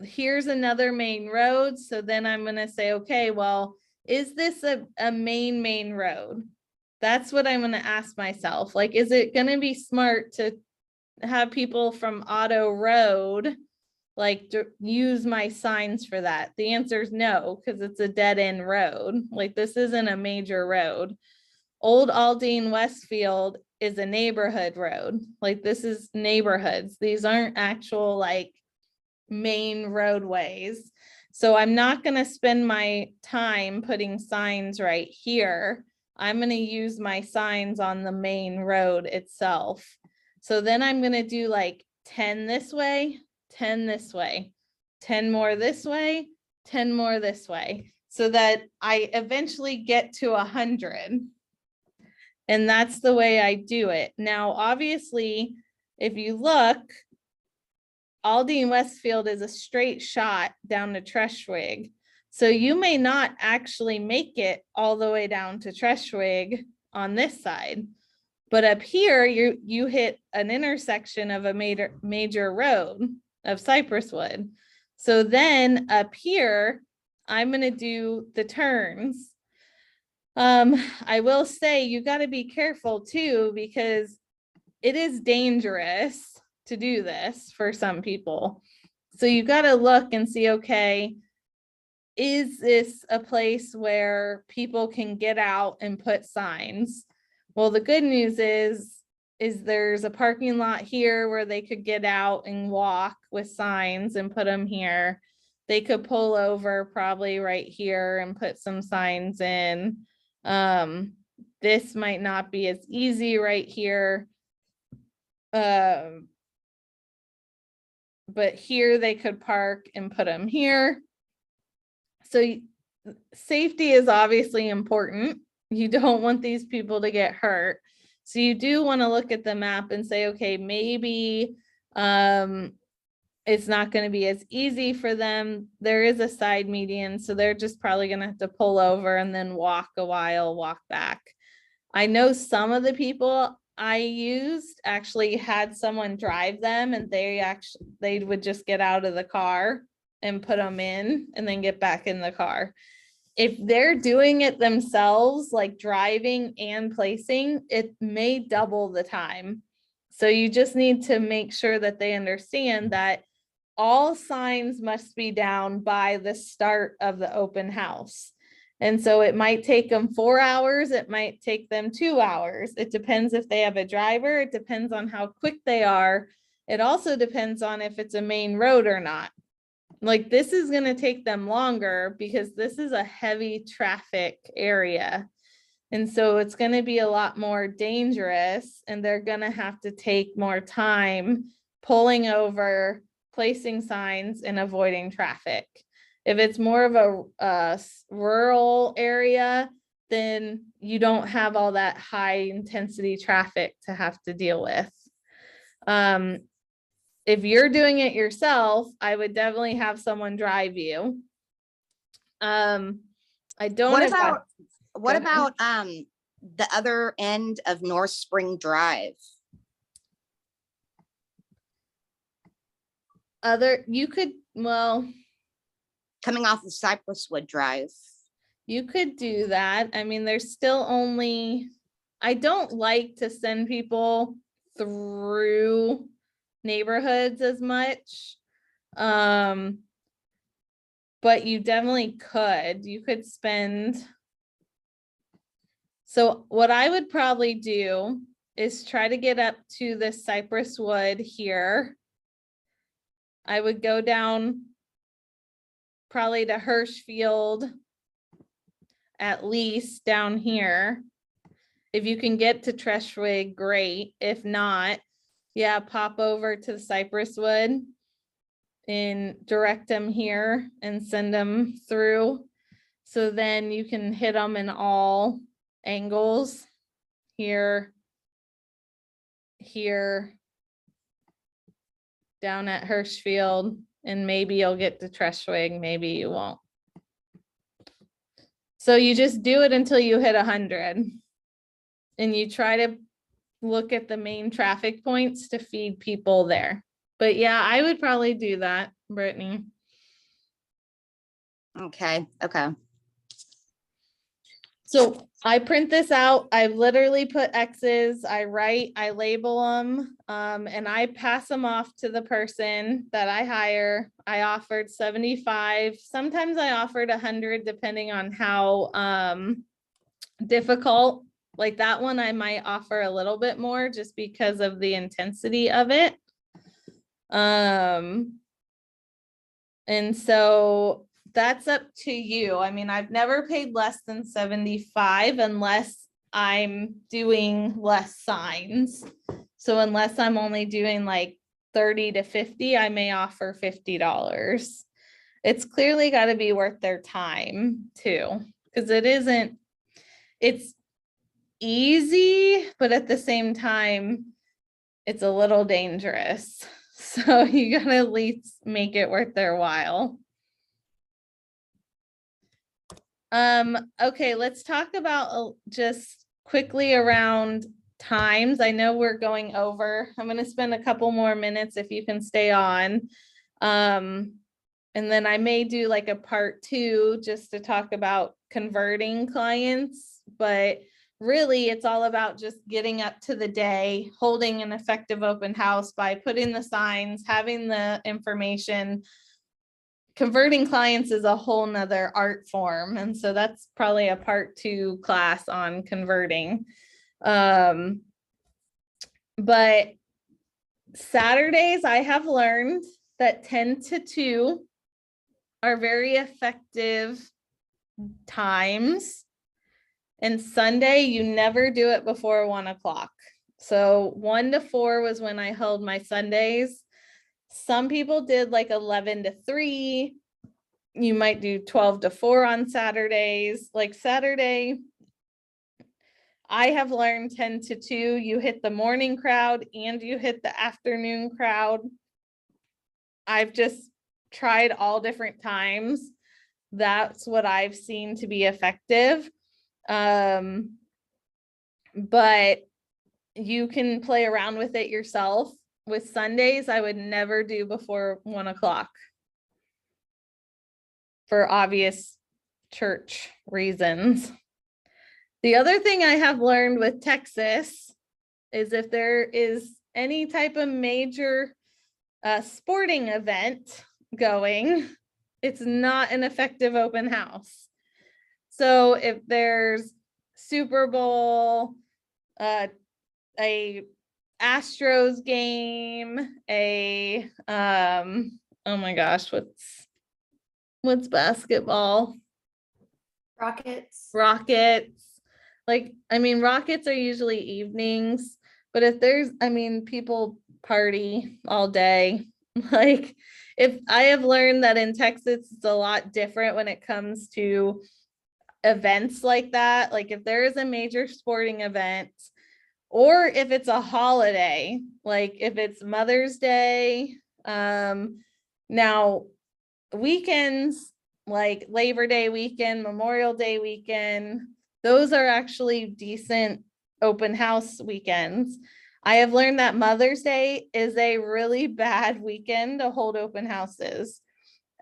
here's another main road. So then I'm going to say, okay, well, is this a main road? That's what I'm going to ask myself. Like, is it going to be smart to have people from Auto Road, like, use my signs for that? The answer is no, because it's a dead end road. Like, this isn't a major road. Old Aldine Westfield is a neighborhood road. Like, this is neighborhoods. These aren't actual like main roadways. So I'm not going to spend my time putting signs right here. I'm going to use my signs on the main road itself. So then I'm going to do like 10 this way, 10 this way, 10 more this way, 10 more this way, so that I eventually get to 100. And that's the way I do it. Now, obviously, if you look, Aldine Westfield is a straight shot down to Treschwig. So you may not actually make it all the way down to Treschwig on this side. But up here, you hit an intersection of a major road of Cypresswood. So then up here, I'm going to do the turns. I will say you got to be careful too, because it is dangerous to do this for some people. So you got to look and see, okay, is this a place where people can get out and put signs? Well, the good news is there's a parking lot here where they could get out and walk with signs and put them here. They could pull over probably right here and put some signs in. This might not be as easy right here. But here they could park and put them here. So safety is obviously important. You don't want these people to get hurt. So you do want to look at the map and say, okay, maybe it's not going to be as easy for them. There is a side median, so they're just probably going to have to pull over and then walk a while, walk back. I know some of the people I used actually had someone drive them, and they would just get out of the car and put them in and then get back in the car. If they're doing it themselves, like driving and placing, it may double the time. So you just need to make sure that they understand that all signs must be down by the start of the open house. And so it might take them 4 hours, it might take them 2 hours. It depends if they have a driver, it depends on how quick they are. It also depends on if it's a main road or not. Like, this is gonna take them longer because this is a heavy traffic area. And so it's gonna be a lot more dangerous, and they're gonna have to take more time pulling over, placing signs, and avoiding traffic. If it's more of a rural area, then you don't have all that high intensity traffic to have to deal with. If you're doing it yourself, I would definitely have someone drive you. I don't. What advise- about, what Go ahead. about, the other end of North Spring Drive? You could, well, Coming off of Cypress Wood Drive? you could do that. I mean, there's still only, I don't like to send people through neighborhoods as much. But you definitely could, you could spend. So what I would probably do is try to get up to the Cypress Wood here. I would go down probably to Hirschfield, at least down here. If you can get to Treshwig, great. If not, yeah, pop over to the Cypress Wood and direct them here and send them through. So then you can hit them in all angles, here, here, down at Hirschfield, and maybe you'll get to Treshwig, maybe you won't. So you just do it until you hit 100. And you try to look at the main traffic points to feed people there. But yeah, I would probably do that, Brittany. Okay, okay. So I print this out, I literally put X's, I write, I label them, and I pass them off to the person that I hire. I offered 75, sometimes I offered 100, depending on how difficult. Like that one, I might offer a little bit more just because of the intensity of it. And so that's up to you. I mean, I've never paid less than 75 unless I'm doing less signs. So unless I'm only doing like 30 to 50, I may offer $50. It's clearly got to be worth their time too, because it's easy, but at the same time, it's a little dangerous. So you gotta at least make it worth their while. Okay, let's talk about just quickly around times. I know we're going over. I'm gonna spend a couple more minutes if you can stay on. And then I may do like a part 2 just to talk about converting clients, but really it's all about just getting up to the day, holding an effective open house by putting the signs, having the information. Converting clients is a whole nother art form. And so that's probably a part 2 class on converting. But Saturdays, I have learned that 10 to 2 are very effective times. And Sunday, you never do it before 1 o'clock. So 1 to 4 was when I held my Sundays. Some people did like 11 to 3. You might do 12 to 4 on Saturdays. Like Saturday, I have learned 10 to 2. You hit the morning crowd and you hit the afternoon crowd. I've just tried all different times. That's what I've seen to be effective. But you can play around with it yourself. With Sundays, I would never do before 1 o'clock for obvious church reasons. The other thing I have learned with Texas is if there is any type of major a sporting event going, it's not an effective open house. So if there's Super Bowl, a Astros game, oh my gosh, what's basketball? Rockets. Rockets. Like, I mean, Rockets are usually evenings, but if there's, I mean, people party all day. Like, if I have learned that in Texas, it's a lot different when it comes to events like that. Like, if there is a major sporting event, or if it's a holiday, like if it's Mother's Day, now weekends like Labor Day weekend, Memorial Day weekend, those are actually decent open house weekends. I have learned that Mother's Day is a really bad weekend to hold open houses.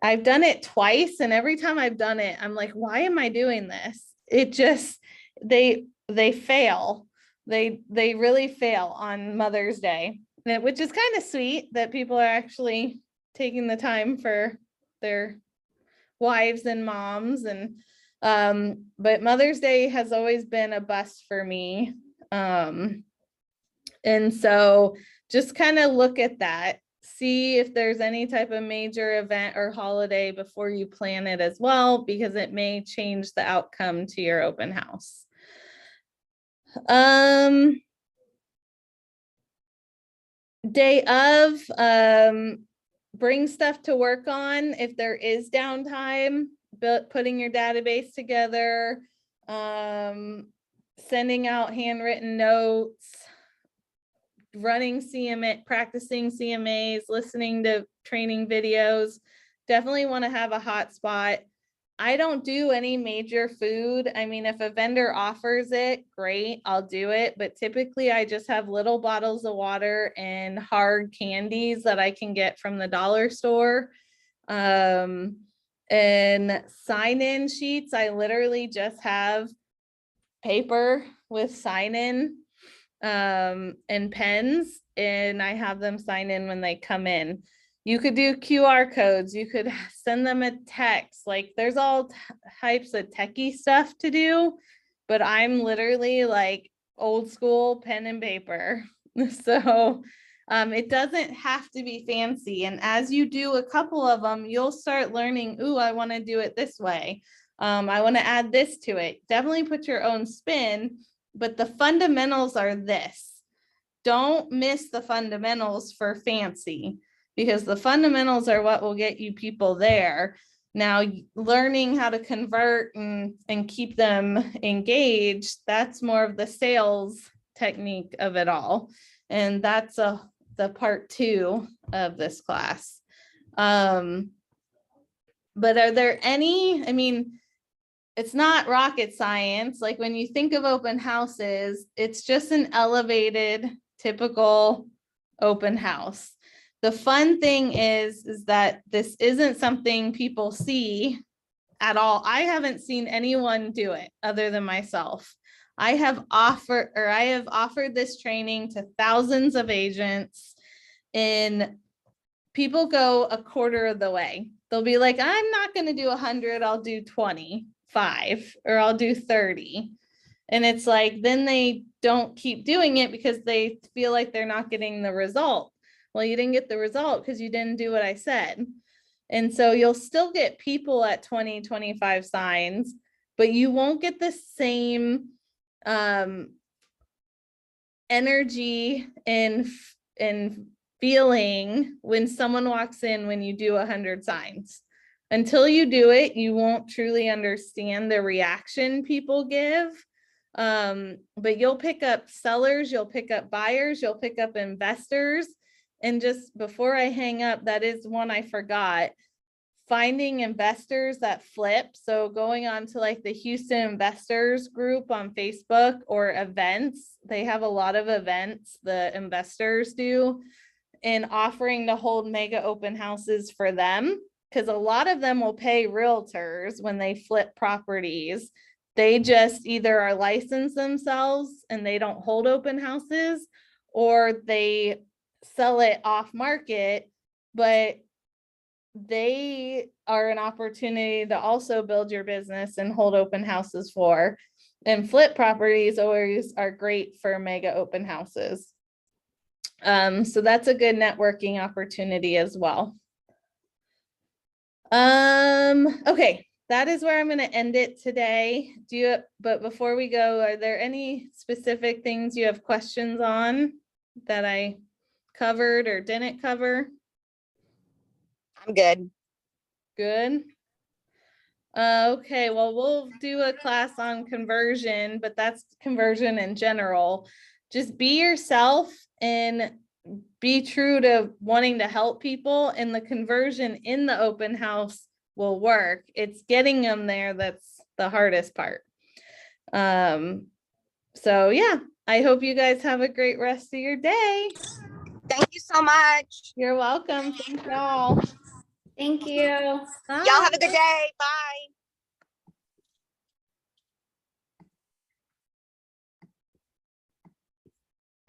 I've done it twice, and every time I've done it, I'm like, why am I doing this? It just, they fail. They really fail on Mother's Day, which is kind of sweet that people are actually taking the time for their wives and moms. And but Mother's Day has always been a bust for me. And so just kind of look at that, see if there's any type of major event or holiday before you plan it as well, because it may change the outcome to your open house. Day of, bring stuff to work on if there is downtime, putting your database together, sending out handwritten notes, running CMA, practicing CMAs, listening to training videos. Definitely want to have a hotspot. I don't do any major food. I mean, if a vendor offers it, great, I'll do it. But typically I just have little bottles of water and hard candies that I can get from the dollar store. And sign-in sheets, I literally just have paper with sign-in and pens, and I have them sign in when they come in. You could do QR codes, you could send them a text, like there's all types of techie stuff to do, but I'm literally like old school pen and paper. So it doesn't have to be fancy. And as you do a couple of them, you'll start learning, ooh, I want to do it this way. I want to add this to it. Definitely put your own spin, but the fundamentals are this. Don't miss the fundamentals for fancy, because the fundamentals are what will get you people there. Now, learning how to convert and keep them engaged, that's more of the sales technique of it all. And that's the part 2 of this class. But are there any, I mean, it's not rocket science. Like when you think of open houses, it's just an elevated, typical open house. The fun thing is that this isn't something people see at all. I haven't seen anyone do it other than myself. I have offered this training to thousands of agents, and people go a quarter of the way. They'll be like, I'm not going to do 100, I'll do 25, or I'll do 30. And it's like, then they don't keep doing it because they feel like they're not getting the result. Well, you didn't get the result because you didn't do what I said. And so you'll still get people at 20, 25 signs, but you won't get the same energy and feeling when someone walks in when you do 100 signs. Until you do it, you won't truly understand the reaction people give. But you'll pick up sellers, you'll pick up buyers, you'll pick up investors. And just before I hang up, that is one I forgot. Finding investors that flip. So going on to like the Houston Investors group on Facebook, or events. They have a lot of events, the investors do, and offering to hold mega open houses for them. Because a lot of them will pay realtors when they flip properties. They just either are licensed themselves and they don't hold open houses, or they sell it off market but they are an opportunity to also build your business and hold open houses for. And flip properties always are great for mega open houses. So that's a good networking opportunity as well. Okay, that is where I'm going to end it today. But before we go, are there any specific things you have questions on that I covered or didn't cover? I'm good. Good. Okay, well, we'll do a class on conversion, but that's conversion in general. Just be yourself and be true to wanting to help people, and the conversion in the open house will work. It's getting them there that's the hardest part. So yeah, I hope you guys have a great rest of your day. Thank you so much. You're welcome. Thank y'all. Thank you. Y'all have a good day. Bye.